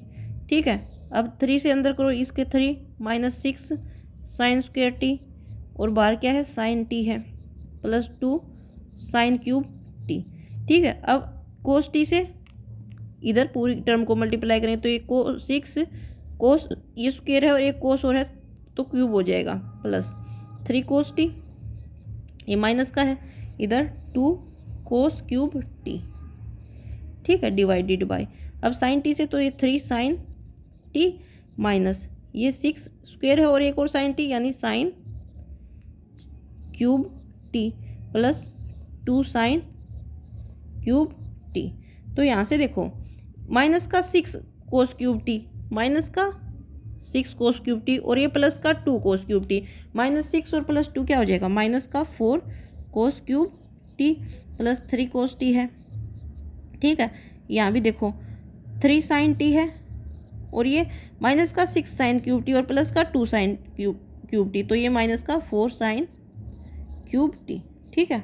ठीक है, अब 3 से अंदर करो, इसके 3 -6 साइन स्क्वायर टी, और बाहर क्या है साइन टी है, प्लस 2 साइन क्यूब टी। ठीक है, अब कोस टी से इधर पूरी टर्म को मल्टीप्लाई करें तो ये 6 कोस ये स्क्वायर है और एक कोस और है तो क्यूब हो जाएगा, प्लस 3 कोस टी, ये माइनस का है, इधर 2 कोस क्यूब टी। ठीक है, डिवाइडेड बाय, अब साइन टी से तो ये 3 साइन टी माइनस ये 6 स्क्वायर है और एक और साइन टी, यानी sine cube T, plus 2 sine cube T. तो यहाँ से देखो माइनस का 6 कोस क्यूब टी, माइनस का 6 कोस क्यूब टी, और ये प्लस का 2 कोस क्यूब टी, -6 और +2 क्या हो जाएगा माइनस का 4 cos cube T, plus 3 cos T है। ठीक है, यहाँ भी देखो 3 साइन टी है, और ये माइनस का 6 साइन क्यूब टी और प्लस का 2 साइन क्यूब टी, तो ये माइनस का 4 साइन क्यूब टी। ठीक है,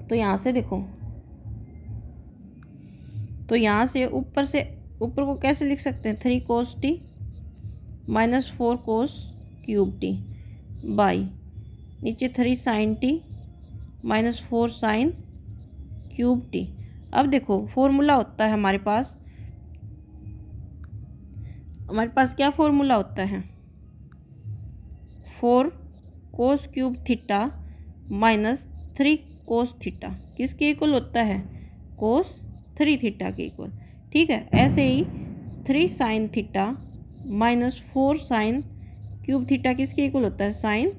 तो यहाँ से देखो, तो यहाँ से ऊपर को कैसे लिख सकते हैं 3 cos T -4 cos cube T by नीचे 3 sine T -4 sine cube T, अब देखो फॉर्मूला होता है हमारे पास क्या फॉर्मूला होता है, 4 cos cube theta minus 3 cos theta किसके इक्वल होता है, कोस 3 थीटा के इक्वल। ठीक है, ऐसे ही 3 sign theta minus 4 sine cube theta किसके इक्वल होता है, साइन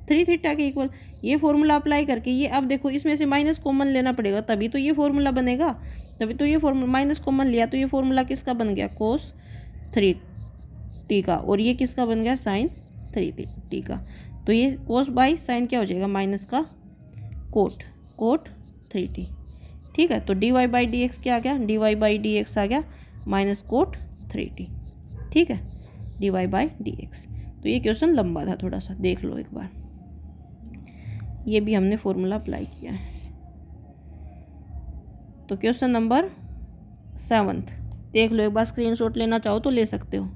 3 थीटा के इक्वल। ये फॉर्मूला अप्लाई करके ये अब देखो इसमें से माइनस कॉमन लेना पड़ेगा तभी तो ये फॉर्मूला बनेगा, तभी तो ये फॉर्मूला माइनस कॉमन लिया तो ये फॉर्मूला किसका बन गया, कोस 3 टी का, और ये किसका बन गया, साइन 3 टी का। तो ये कोस बाई साइन क्या हो जाएगा, माइनस का कोट 3 टी। ठीक है, तो D Y by D x क्या आ गया, D Y by D X आ गया माइनस कोट 3 टी। ठीक है, D Y by D X. तो ये क्वेश्चन लंबा था थोड़ा सा, देख लो एक बार, ये भी हमने फॉर्मूला अप्लाई किया है। तो क्वेश्चन नंबर 7 देख लो एक बार, स्क्रीनशॉट लेना चाहो तो ले सकते हो।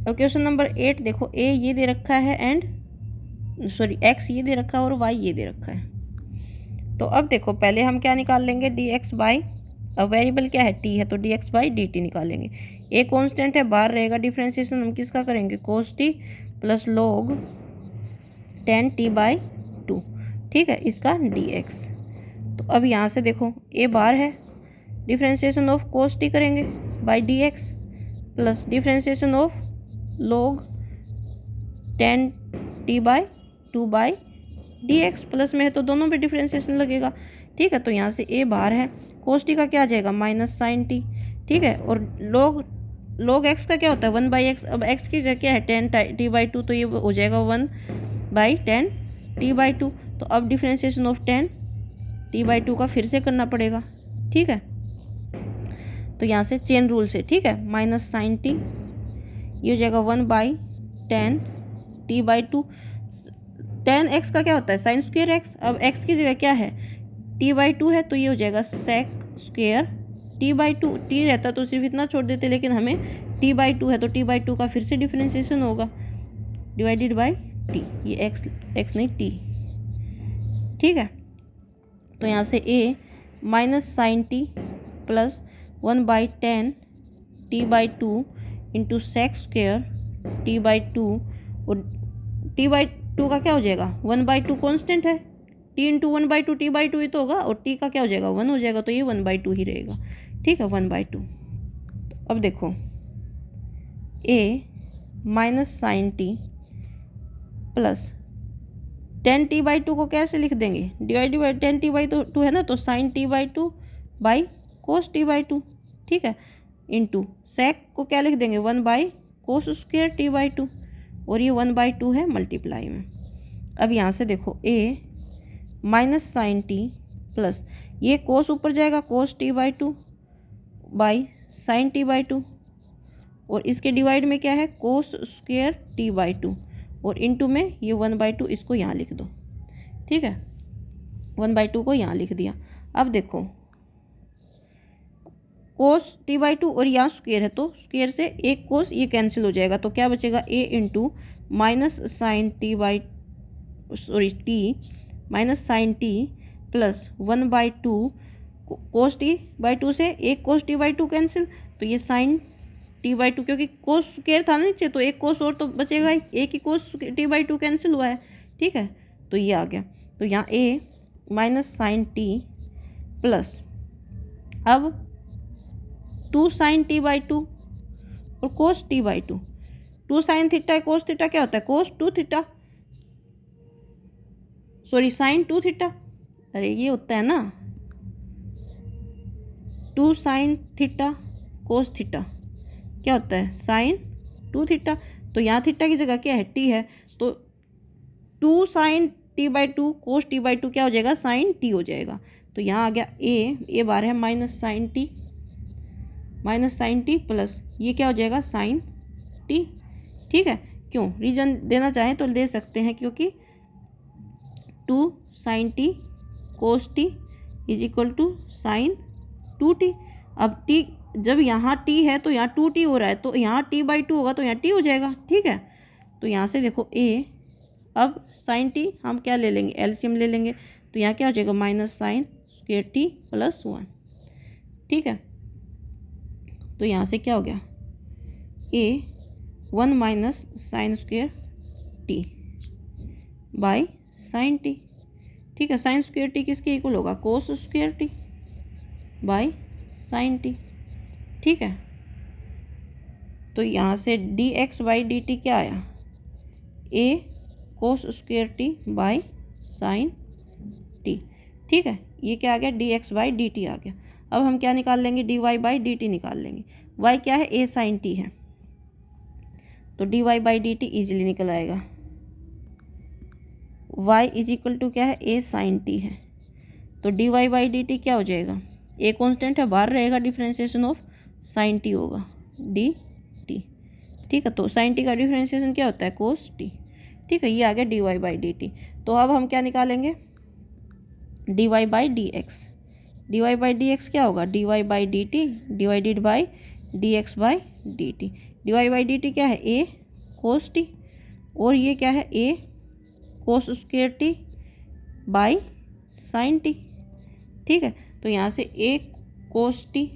और क्वेश्चन नंबर 8 देखो, ए ये दे रखा है एंड सॉरी एक्स ये दे रखा है और वाई ये दे रखा है। तो अब देखो पहले हम क्या निकाल लेंगे, डी एक्स बाई, अब वेरिएबल क्या है, टी है, तो D x by D T निकालेंगे। ए कॉन्स्टेंट है, बाहर रहेगा, डिफ्रेंशिएशन हम किसका करेंगे, कोस टी प्लस लॉग 10t/2। ठीक है, इसका डी एक्स। तो अब यहाँ से देखो ए बार है, डिफ्रेंशिएशन ऑफ कोस टी करेंगे by D x plus differentiation of log 10t/2/dx, plus में है तो दोनों पे डिफ्रेंशिएशन लगेगा। ठीक है, तो यहाँ से ए बाहर है, कोस टी का क्या आ जाएगा, माइनस साइन टी। ठीक है, और log एक्स का क्या होता है, 1/x। अब एक्स की जगह क्या है, 10t/2, तो ये हो जाएगा 1/10t/2। तो अब डिफ्रेंशिएशन ऑफ 10t/2 का फिर से करना पड़ेगा। ठीक है, तो यहाँ से चेन रूल से, ठीक है, माइनस साइन टी, ये हो जाएगा 1/10t/2। 10x का क्या होता है, साइन स्क्वेयर एक्स। अब x की जगह क्या है, t/2 है, तो ये हो जाएगा सेक स्क्वेयर t/2। t रहता तो सिर्फ इतना छोड़ देते, लेकिन हमें t/2 है तो t/2 का फिर से डिफ्रेंशिएशन होगा डिवाइडेड बाई t, ये x नहीं t। ठीक है, तो यहाँ से a minus sine t plus 1/10t/2 into sec square t/2, और t/2 का क्या हो जाएगा, 1/2 कॉन्स्टेंट है, t इंटू 1/2 t/2 ही तो होगा, और t का क्या हो जाएगा, 1 हो जाएगा, तो ये 1/2 ही रहेगा। ठीक है, 1/2। तो अब देखो a minus sine t plus 10t/2 को कैसे लिख देंगे, डिवाइड बाई 10t/2 है ना, तो sign t/2 by cos t/2। ठीक है, इंटू सेक को क्या लिख देंगे, 1/कोस स्क्वेयर t/2, और ये 1/2 है मल्टीप्लाई में। अब यहाँ से देखो a minus sine t plus ये कोस ऊपर जाएगा, कोस t/2 बाई साइन t/2, और इसके डिवाइड में क्या है, कोस स्क्वेयर t/2, और इंटू में ये 1/2, इसको यहाँ लिख दो। ठीक है, 1/2 को यहाँ लिख दिया। अब देखो कोस t/2 और यहाँ स्क्वेयर है, तो स्क्वेयर से एक कोस ये कैंसिल हो जाएगा, तो क्या बचेगा, a into minus sine t minus sine t plus 1/2 cos t/2 से एक कोस t/2 कैंसिल, तो ये साइन t/2, क्योंकि कोस स्क्वेयर था ना नीचे, तो एक कोस और तो बचेगा ही, एक ही कोस t/2 कैंसिल हुआ है। ठीक है, तो ये आ गया, तो यहाँ a minus sine t plus अब 2 साइन t/2 और cos t/2। 2 sine theta cos theta क्या होता है, cos 2 theta, sorry sine 2 theta, अरे ये होता है ना 2 साइन थीटा कोस थीटा, क्या होता है, साइन 2 थीटा। तो यहाँ थीटा की जगह क्या है, t है, तो 2 साइन t/2 कोस t/2 क्या हो जाएगा, साइन t हो जाएगा। तो यहाँ आ गया a बार है माइनस साइन टी प्लस ये क्या हो जाएगा, साइन टी। ठीक है, क्यों रीजन देना चाहें तो दे सकते हैं, क्योंकि two sine T cos t is equal to sine 2t। अब t जब यहाँ t है तो यहाँ 2t हो रहा है, तो यहाँ t/2 होगा तो यहाँ t हो जाएगा। ठीक है, तो यहाँ से देखो a, अब साइन t हम क्या ले लेंगे, एलसीएम ले लेंगे, तो यहाँ क्या हो जाएगा minus sine square t plus 1। ठीक है, तो यहाँ से क्या हो गया a 1 minus sine square t by sine t। ठीक है, साइन स्क्वायर टी किसके इक्वल होगा, cos square T by sine T. ठीक है, तो यहाँ से D x by D T क्या आया, a cos square T by sine T. ठीक है, ये क्या आ गया, D x by D T आ गया। अब हम क्या निकाल लेंगे, D Y by D T निकाल लेंगे। वाई क्या है, ए साइन टी है, तो D Y by D t easily निकल आएगा। y इज इक्वल टू क्या है, ए साइन टी है, तो D Y by D T क्या हो जाएगा, ए कॉन्स्टेंट है बाहर रहेगा, डिफ्रेंसिएशन ऑफ साइन टी होगा डी टी। ठीक है, तो साइन टी का डिफ्रेंसिएशन क्या होता है, कोस टी। ठीक है, ये आ गया D Y by D T. तो अब हम क्या निकालेंगे, D Y by D x. D Y by D x क्या होगा, D Y by D T divided by D x by D T. D Y by D T क्या है, a cos T, और ये क्या है, a cos square T by sine T. ठीक है, तो यहाँ से a cos T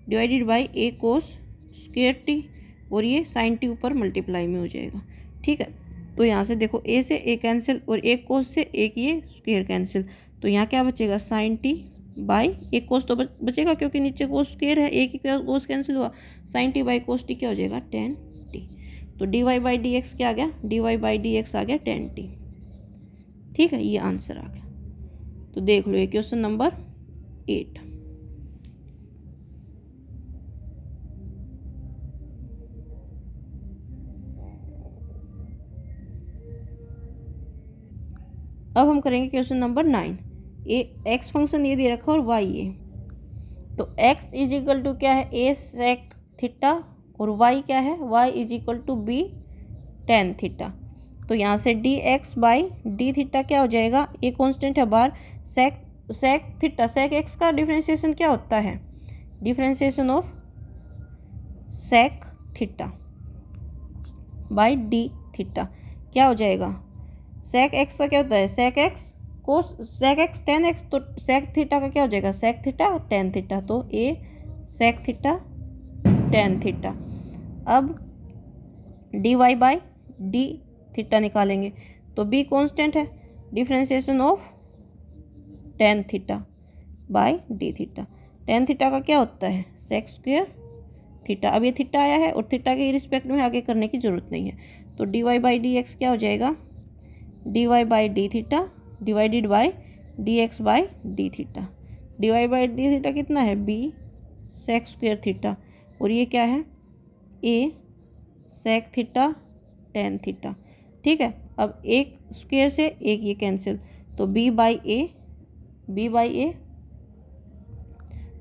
divided by A cos square T, और ये साइन टी ऊपर मल्टीप्लाई में हो जाएगा। ठीक है, तो यहाँ से देखो ए से ए कैंसिल और एक कोस से एक ये स्क्वायर कैंसिल, तो यहाँ क्या बचेगा, साइन टी बाई एक कोस तो बचेगा क्योंकि नीचे कोस स्क्वायर है, एक ही कोस कैंसिल हुआ, sine T by cos T क्या हो जाएगा, टेन टी। तो D Y by D x क्या आ गया, D Y by D X आ गया 10t। ठीक है, ये आंसर आ गया। तो देख लो ये क्वेश्चन नंबर 8। अब हम करेंगे क्वेश्चन नंबर 9। ए एक्स फंक्शन ये दे रखा और वाई ये, तो एक्स इज इक्वल टू क्या है, ए सेक थीटा, और वाई क्या है, y is equal to b tan theta. तो यहाँ से D x by D theta क्या हो जाएगा, ए कॉन्स्टेंट है बाहर, सेक थीटा, सेक एक्स का डिफ्रेंसिएशन क्या होता है, differentiation of sec theta by D theta क्या हो जाएगा, सेक एक्स का क्या होता है, sec x cos sec x tan x, तो सेक थीटा का क्या हो जाएगा, सेक थीटा टेन थीटा, तो a sec theta tan theta. अब d Y by D theta निकालेंगे, तो बी कॉन्स्टेंट है, differentiation of tan theta by D theta. Tan theta का क्या होता है, सेक स्क्वायर थीटा। अब ये थीटा आया है और थीटा के रिस्पेक्ट में आगे करने की जरूरत नहीं है, तो D Y by D x क्या हो जाएगा, D Y by D theta divided by D x by D theta. D Y by D theta कितना है, बी सेक स्क्वायर थीटा, और ये क्या है, ए सेक थीटा टेन थीटा। ठीक है, अब एक स्क्वायर से एक ये कैंसिल, तो बी बाई ए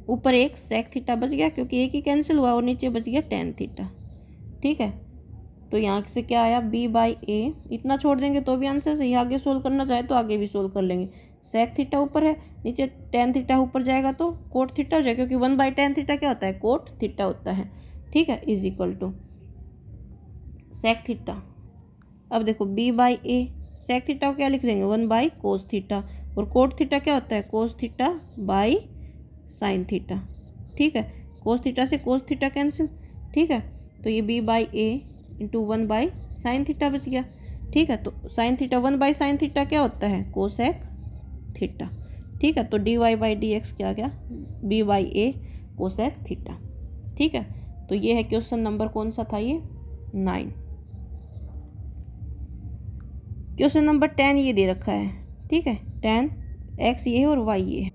ऊपर एक सेक थीटा बच गया क्योंकि एक ही कैंसिल हुआ, और नीचे बच गया टेन थीटा। ठीक है, तो यहाँ से क्या आया, बी बाई ए, इतना छोड़ देंगे तो भी आंसर सही, आगे सोल्व करना चाहे तो आगे भी सोल्व कर लेंगे। सेक थीटा ऊपर है, नीचे टेन थीटा ऊपर जाएगा तो कोट थीटा हो जाएगा, क्योंकि 1/10 थीटा क्या होता है, कोट थीटा होता है। ठीक है, is equal to sec theta. अब देखो b by a, sec theta को क्या लिख देंगे, 1 कोस थीटा, और कोट थीटा क्या होता है, cos theta by sine theta. ठीक है, कोस थीटा से कोस थीटा कैंसिल। ठीक है, तो ये b by a into 1 sine theta बच गया। ठीक है, तो साइन थीटा 1 साइन थीटा क्या होता है, कोसेक थीटा। ठीक है, तो D Y by D x क्या आ गया, b by a cosec theta. ठीक है, तो ये है क्वेश्चन नंबर कौन सा था, ये 9। क्वेश्चन नंबर 10 ये दे रखा है। ठीक है, 10 एक्स ये है और वाई ये है।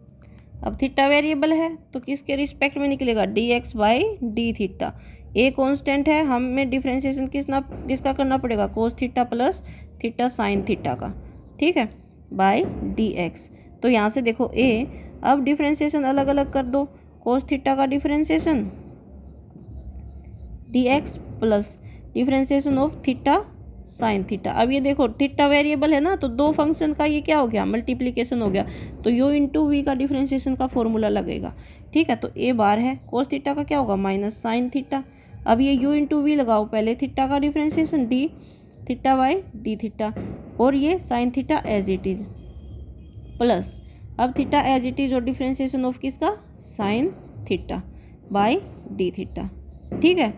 अब थीटा वेरिएबल है तो किसके रिस्पेक्ट में निकलेगा, D x by D theta. A constant है, हमें डिफ्रेंसिएशन किसका करना पड़ेगा, cos theta plus theta sine theta का। ठीक है, बाई डी एक्स। तो यहाँ से देखो ए, अब डिफ्रेंसिएशन अलग अलग कर दो, कोस थीटा का differentiation D x plus differentiation of theta sine theta. अब ये देखो थीटा वेरिएबल है ना, तो दो फंक्शन का ये क्या हो गया, मल्टीप्लिकेशन हो गया, तो यू इंटू वी का डिफ्रेंशिएशन का फॉर्मूला लगेगा। ठीक है, तो ए बार है, कोस थीटा का क्या होगा माइनस साइन थीटा। अब ये यू इंटू वी लगाओ, पहले थीटा का differentiation d theta by D theta, और ये sine theta as it is, plus अब थीटा एज इट इज और डिफ्रेंशिएशन ऑफ किसका, sine theta by D theta. ठीक है,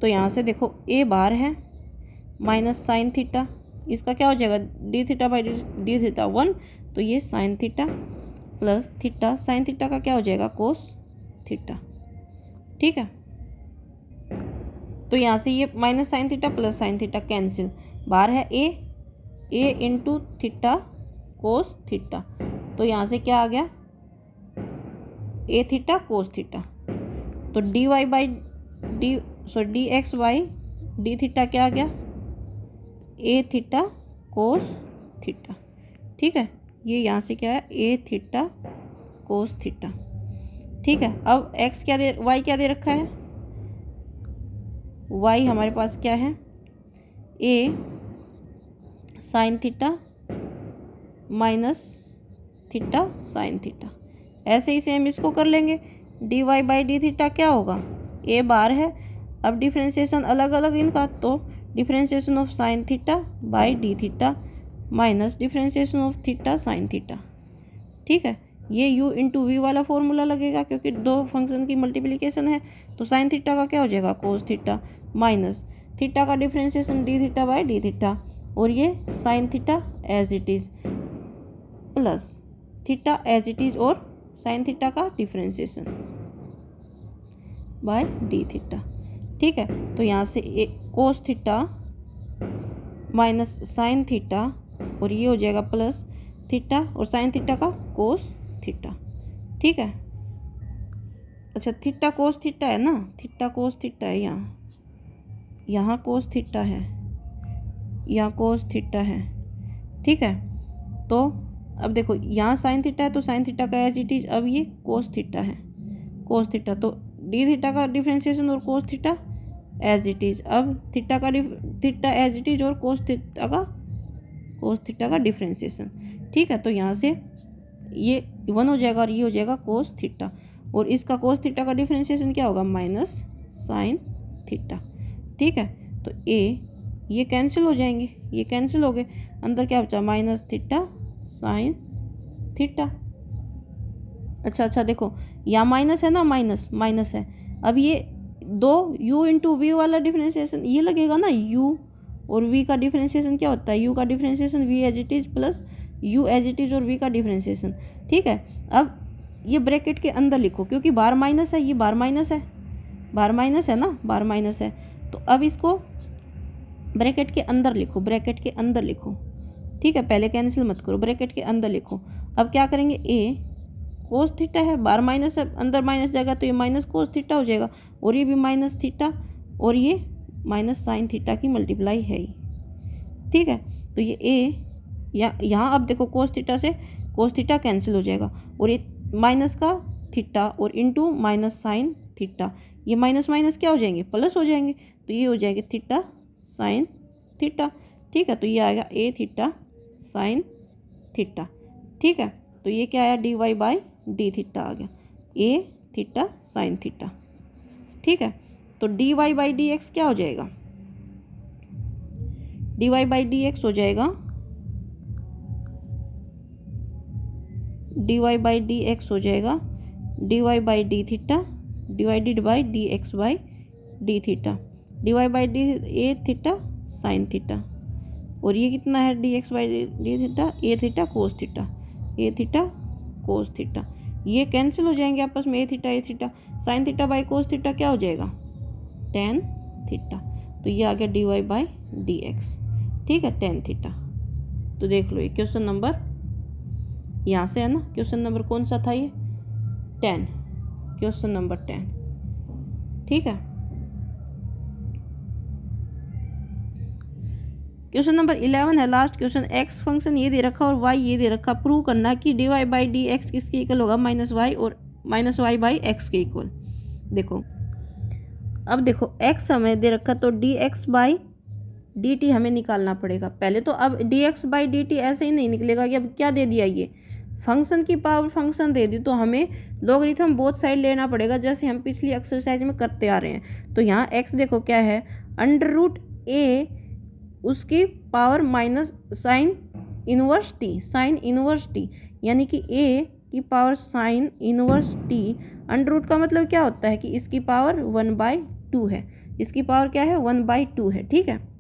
तो यहाँ से देखो ए बार है माइनस साइन थीटा, इसका क्या हो जाएगा D theta by D theta 1, तो ये sine theta plus theta, sine theta का क्या हो जाएगा कोस थीटा। ठीक है, तो यहाँ से ये minus sine theta plus sine theta cancel, बाहर है a into theta cos theta, तो यहाँ से क्या आ गया ए थीटा कोस थीटा, तो D Y by D x by D theta क्या आ गया ए थीटा कोस थीटा। ठीक है, ये यहाँ से क्या है ए थीटा कोस थीटा। ठीक है, अब एक्स क्या दे, वाई क्या दे रखा है, वाई हमारे पास क्या है a sine theta minus theta sine theta. ऐसे ही सेम इसको कर लेंगे, D Y by D theta क्या होगा ए बार है, अब डिफ्रेंशिएशन अलग अलग इनका, तो differentiation of sine theta by D theta minus differentiation of theta sine theta. ठीक है, ये u इंटू वी वाला फॉर्मूला लगेगा क्योंकि दो फंक्शन की मल्टीप्लिकेशन है, तो साइन थीटा का क्या हो जाएगा कोस थीटा माइनस थीटा का differentiation d theta by D theta, और ये sine theta as it is plus theta as it is और साइन थीटा का डिफ्रेंशिएशन बाय डी थीटा। ठीक है, तो यहाँ से cos theta minus sine theta, और ये हो जाएगा प्लस थीटा और साइन थीटा का कोस थीटा। ठीक है, अच्छा थीटा कोस थीटा है ना, थीटा कोस थीटा है, यहाँ कोस थीटा है, यहाँ कोस थीटा है। ठीक है, तो अब देखो यहाँ साइन थीटा है, तो साइन थीटा का एज इट इज, अब ये कोस थीटा है, कोस थीटा, तो डी थीटा का डिफ्रेंशिएशन और cos theta as it is, अब थीटा का थीटा एज इट इज और कोस थीटा का डिफ्रेंशिएशन। ठीक है, तो यहाँ से ये 1 हो जाएगा और ये हो जाएगा कोस थीटा, और इसका कोस थीटा का डिफ्रेंशिएशन क्या होगा माइनस साइन थीटा। ठीक है, तो ये कैंसिल हो जाएंगे, ये कैंसिल हो गए, अंदर क्या बचा माइनस थीटा साइन थीटा। अच्छा देखो यहाँ माइनस है ना, माइनस है, अब ये दो u इंटू वी वाला डिफ्रेंशिएशन ये लगेगा ना, u और v का डिफ्रेंशिएशन क्या होता है, u का differentiation v as it is plus u as it is और v का डिफ्रेंशिएशन। ठीक है, अब ये ब्रैकेट के अंदर लिखो क्योंकि बार माइनस है, ये बार माइनस है, बार माइनस है ना, बार माइनस है, तो अब इसको ब्रैकेट के अंदर लिखो, ब्रैकेट के अंदर लिखो। ठीक है, पहले कैंसिल मत करो, ब्रैकेट के अंदर लिखो। अब क्या करेंगे ए कोस थीटा है, बार माइनस है, अंदर माइनस जाएगा तो ये माइनस कोस थीटा हो जाएगा, और ये भी माइनस थीटा, और ये माइनस साइन थीटा की मल्टीप्लाई है ही। ठीक है, तो ये ए यहाँ अब देखो कोस थीटा से कोस थीटा कैंसिल हो जाएगा, और ये माइनस का थीटा और इंटू माइनस साइन थीटा, ये माइनस माइनस क्या हो जाएंगे प्लस हो जाएंगे, तो ये हो जाएगा थीटा साइन थीटा। ठीक है, तो ये आएगा ए थीटा साइन थीटा। ठीक है, तो ये क्या आया D Y by D theta आ गया, ए थीटा साइन थीटा। ठीक है, तो D Y by D x क्या हो जाएगा, D Y by D x हो जाएगा D Y by D x हो जाएगा D Y by D theta divided by D x by D theta, D Y by D a theta sine theta, और ये कितना है D x by D theta a theta cos theta, a theta cos theta, ये cancel हो जाएंगे आपस में, a theta sine theta by cos theta क्या हो जाएगा टेन थीटा, तो ये आ गया D Y by D X. ठीक है, टेन थीटा। तो देख लो ये क्वेश्चन नंबर यहाँ से है ना, क्वेश्चन नंबर कौन सा था ये 10, क्वेश्चन नंबर 10। ठीक है, क्वेश्चन नंबर 11 है लास्ट क्वेश्चन, एक्स फंक्शन ये दे रखा और वाई ये दे रखा, प्रूव करना कि d Y by D x किसके इक्वल होगा माइनस वाई और माइनस वाई बाई एक्स के इक्वल। देखो अब देखो एक्स हमें दे रखा, तो D x by D t हमें निकालना पड़ेगा पहले। तो अब d x by D t ऐसे ही नहीं निकलेगा कि अब क्या दे दिया, ये फंक्शन की पावर फंक्शन दे दी, तो हमें लॉगरिथम बोथ साइड लेना पड़ेगा जैसे हम पिछली एक्सरसाइज में करते आ रहे हैं। तो यहाँ एक्स देखो क्या है, अंडर रूट ए उसकी power minus sine inverse t, sine inverse t, यानी कि ए की power sine inverse t. Under root का मतलब क्या होता है कि इसकी पावर 1/2 है, इसकी पावर क्या है 1/2 है, ठीक है।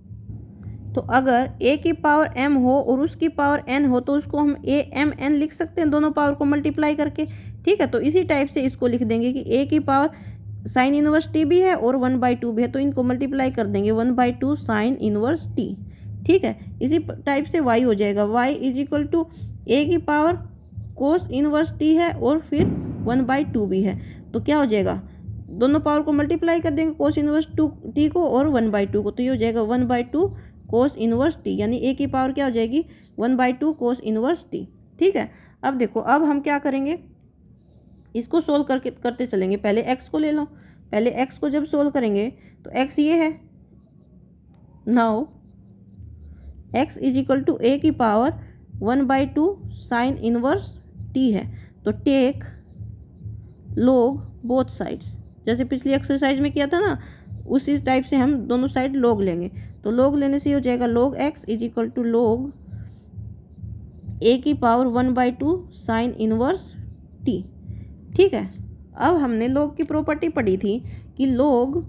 तो अगर a की पावर m हो और उसकी पावर n हो तो उसको हम a m n लिख सकते हैं, दोनों पावर को मल्टीप्लाई करके, ठीक है। तो इसी टाइप से इसको लिख देंगे कि a की पावर साइन इनवर्स t भी है और 1/2 भी है, तो इनको मल्टीप्लाई कर देंगे 1/2 साइन इनवर्स t, ठीक है। इसी टाइप से y हो जाएगा, y is equal to a की पावर कोस इनवर्स t है और फिर 1/2 भी है, तो क्या हो जाएगा, दोनों पावर को मल्टीप्लाई कर देंगे कोस इनवर्स t को और 1/2 को, तो ये हो जाएगा 1/2 कोस इनवर्स टी, यानी ए की पावर क्या हो जाएगी 1/2 कोस इनवर्स टी, ठीक है। अब देखो, अब हम क्या करेंगे, इसको सोल्व करते चलेंगे। पहले एक्स को ले लो, पहले एक्स को जब सोल्व करेंगे तो एक्स ये है, now X is equal to A की पावर 1/2 साइन इनवर्स टी है, तो टेक लॉग बोथ साइड्स, जैसे पिछली एक्सरसाइज में किया था ना उसी टाइप से हम दोनों साइड लॉग लेंगे। तो लॉग लेने से हो जाएगा log x is equal to log A की पावर 1/2 साइन इनवर्स टी, ठीक है। अब हमने लॉग की प्रॉपर्टी पढ़ी थी कि लॉग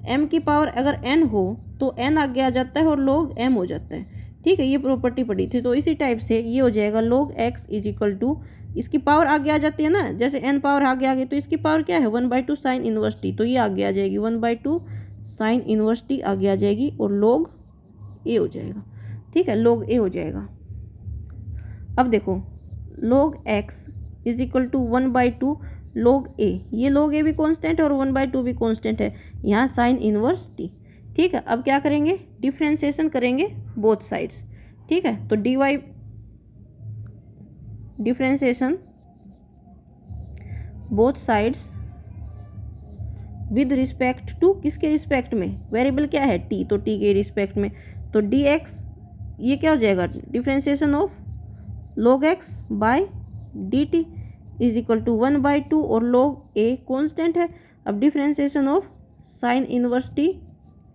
एम की पावर अगर एन हो तो एन आगे आ जाता है और लॉग एम हो जाता है, ठीक है, ये प्रॉपर्टी पढ़ी थी। तो इसी टाइप से ये हो जाएगा log x is equal to, इसकी पावर आगे आ जाती है ना, जैसे एन पावर आगे आ गई तो इसकी पावर क्या है 1/2 साइन इनवर्स टी, तो ये आगे आ जाएगी 1/2 साइन इनवर्स टी आगे आ जाएगी और लॉग ए हो जाएगा, ठीक है, लॉग ए हो जाएगा। अब देखो log x is equal to 1/2 log A, ये लॉग ए भी कांस्टेंट है और 1/2 भी कांस्टेंट है, यहाँ साइन इनवर्स टी, ठीक है। अब क्या करेंगे, डिफ्रेंसिएशन करेंगे बोथ साइड्स, ठीक है। तो D y differentiation both sides with respect to, किसके रिस्पेक्ट में, वेरिएबल क्या है टी, तो टी के रिस्पेक्ट में, तो डी एक्स ये क्या हो जाएगा differentiation of log x by d t is equal to 1/2 और लॉग ए कॉन्स्टेंट है। अब differentiation of sine inverse t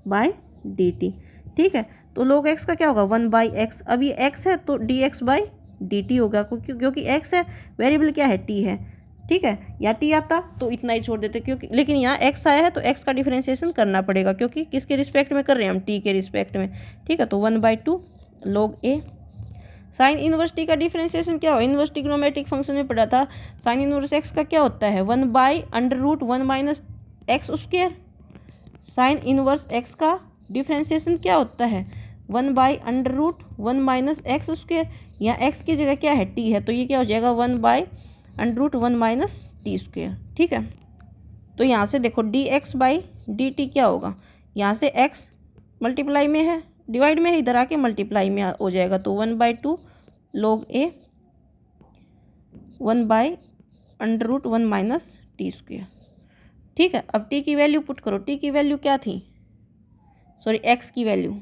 by d t, ठीक है। तो log x का क्या होगा 1/x, अब ये x है तो dx बाई डी टी होगा, क्योंकि x है, वेरिएबल क्या है t है, ठीक है। या t आता तो इतना ही छोड़ देते, क्योंकि लेकिन यहाँ x आया है तो x का डिफरेंशिएशन करना पड़ेगा, क्योंकि किसके रिस्पेक्ट में कर रहे हैं हम, t के रिस्पेक्ट में, ठीक है। तो 1/2 log a। Sign inverse t का डिफरेंशिएशन क्या हो, इनवर्स ट्रिग्नोमेट्रिक फंक्शन में पढ़ा था, साइन इनवर्स x का क्या होता है 1/√1 - x²। साइन इनवर्स x का डिफरेंशिएशन क्या होता है 1/√1 - x², या x की जगह क्या है t है, तो ये क्या हो जाएगा 1/√1 - t², ठीक है। तो यहाँ से देखो dx बाई डी टी क्या होगा, यहाँ से x मल्टीप्लाई में है, डिवाइड में है, इधर आके मल्टीप्लाई में हो जाएगा, तो 1/2 log a 1/√1 - t², ठीक है। अब t की वैल्यू पुट करो, t की वैल्यू क्या थी, सॉरी x की वैल्यू,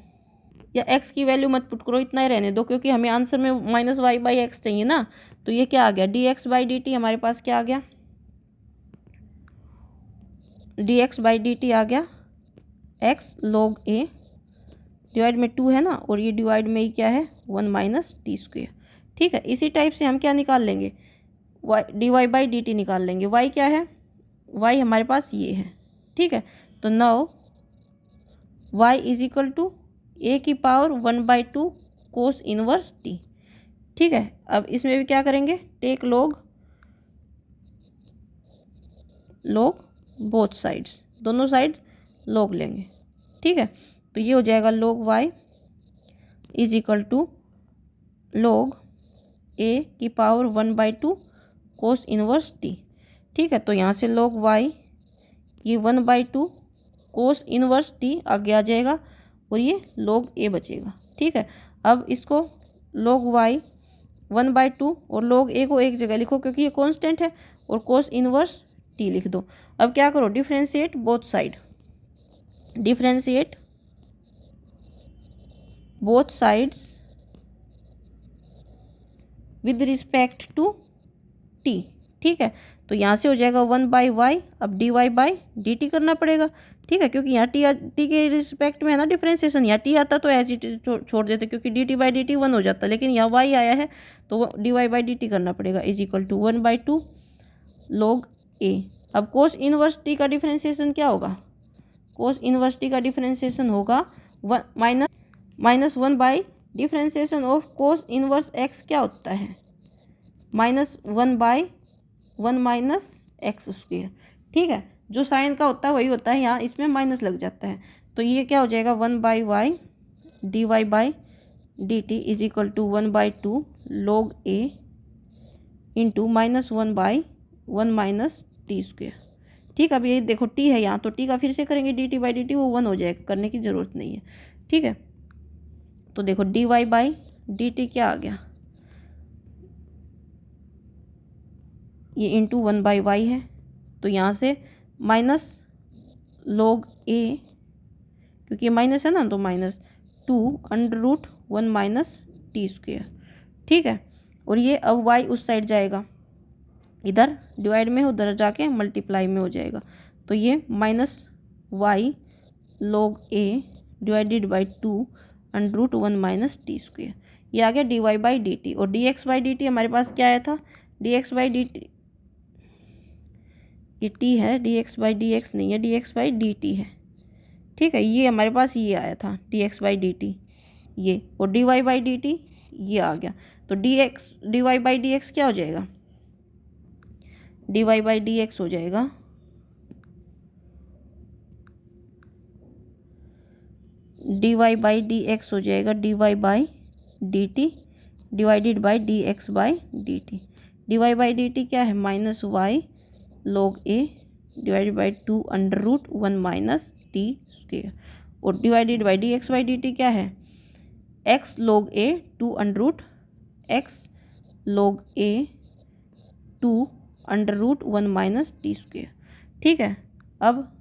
या x की वैल्यू मत पुट करो, इतना ही रहने दो, क्योंकि हमें आंसर में -y/x चाहिए ना। तो ये क्या आ गया dx बाई डी टी, हमारे पास क्या आ गया dx बाई डी टी आ गया x log a, डिवाइड में 2 है ना, और ये डिवाइड में ही क्या है 1 - t², ठीक है। इसी टाइप से हम क्या निकाल लेंगे y dy by D T निकाल लेंगे। y क्या है, y हमारे पास ये है, ठीक है। तो now y is equal to a की पावर 1/2 कोस इनवर्स t, ठीक है। अब इसमें भी क्या करेंगे, टेक log बोथ साइड्स, दोनों साइड log लेंगे, ठीक है। तो ये हो जाएगा log y is equal to log a की पावर 1/2 कोस इनवर्स t, ठीक है। तो यहाँ से log y ये 1/2 कोस इनवर्स t आगे आ जाएगा और ये log a बचेगा, ठीक है। अब इसको log y 1/2 और log a को एक जगह लिखो क्योंकि ये कांस्टेंट है, और कोस इनवर्स t लिख दो। अब क्या करो, differentiate both side, differentiate both sides with respect to t. ठीक है, तो यहाँ से हो जाएगा 1/y, अब dy/dt करना पड़ेगा। ठीक है, क्योंकि यहाँ टी के रिस्पेक्ट में है ना डिफ्रेंसिएशन, यहाँ टी आता तो एज इट छोड़ देते क्योंकि dt/dt 1 हो जाता, लेकिन यहाँ y आया है तो dy/dt करना पड़ेगा is equal to 1/2 log a। अब कोस इनवर्स टी का डिफ्रेंसिएशन क्या होगा, कोस इनवर्स टी का डिफ्रेंसिएशन होगा minus 1 by differentiation of cos inverse x क्या होता है, -1/1 माइनस एक्स स्क्वेयर। ठीक है, जो साइन का होता है वही होता है, यहाँ इसमें माइनस लग जाता है, तो ये क्या हो जाएगा 1/y dy/dt is equal to 1/2 log a into -1/1 minus t square. ठीक, अब ये देखो टी है यहाँ, तो टी का फिर से करेंगे dt/dt, वो 1 हो जाएगा, करने की ज़रूरत नहीं है। ठीक है, तो देखो dy/dt क्या आ गया, ये इंटू 1/y है, तो यहाँ से माइनस log a, क्योंकि ये माइनस है ना, तो -2 √1 माइनस टी स्क्वेयर। ठीक है, और ये अब y उस साइड जाएगा, इधर डिवाइड में, उधर जाके मल्टीप्लाई में हो जाएगा, तो ये -y log a divided by 2 √1 minus t square. ये आ गया dy/dt, और dx/dt हमारे पास क्या आया था, dx/dt, ये t है, dx/dx नहीं है, dx/dt है। ठीक है, ये हमारे पास ये आया था dx/dt ये, और dy/dt ये आ गया, तो dy/dx क्या हो जाएगा, dy/dx हो जाएगा dy/dx हो जाएगा dy/dt divided by dx/dt। dy/dt क्या है, -y log a divided by 2 √1 minus t square, और डिवाइडेड बाई dx/dt क्या है, x log a 2 x log a 2 √1 minus t square. ठीक है, अब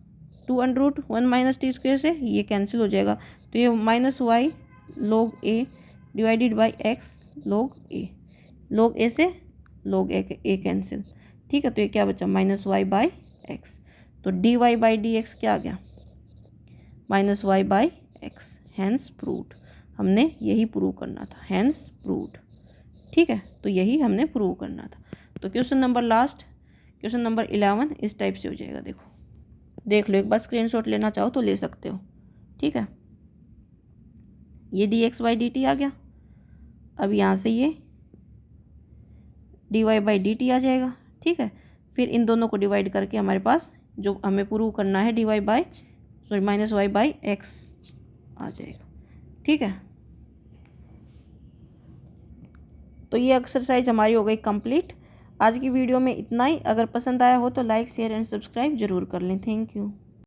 2 √1 माइनस टी स्क्वेयर से ये कैंसिल हो जाएगा, तो ये -y log a divided by x log a से log a कैंसिल। ठीक है, तो ये क्या बचा, -y/x, तो dy/dx क्या आ गया, -y/x, हैंस प्रूव्ड। हमने यही प्रूव करना था, हैंस प्रूव्ड। ठीक है, तो यही हमने प्रूव करना था। तो question number last, question number 11 इस टाइप से हो जाएगा। देखो, देख लो एक बार, स्क्रीनशॉट लेना चाहो तो ले सकते हो। ठीक है, ये dx/dt आ गया, अब यहाँ से ये dy/dt आ जाएगा। ठीक है, फिर इन दोनों को डिवाइड करके हमारे पास जो हमें प्रूव करना है -y/x आ जाएगा। ठीक है, तो ये एक्सरसाइज हमारी हो गई कंप्लीट। आज की वीडियो में इतना ही। अगर पसंद आया हो तो लाइक शेयर एंड सब्सक्राइब जरूर कर लें। Thank you.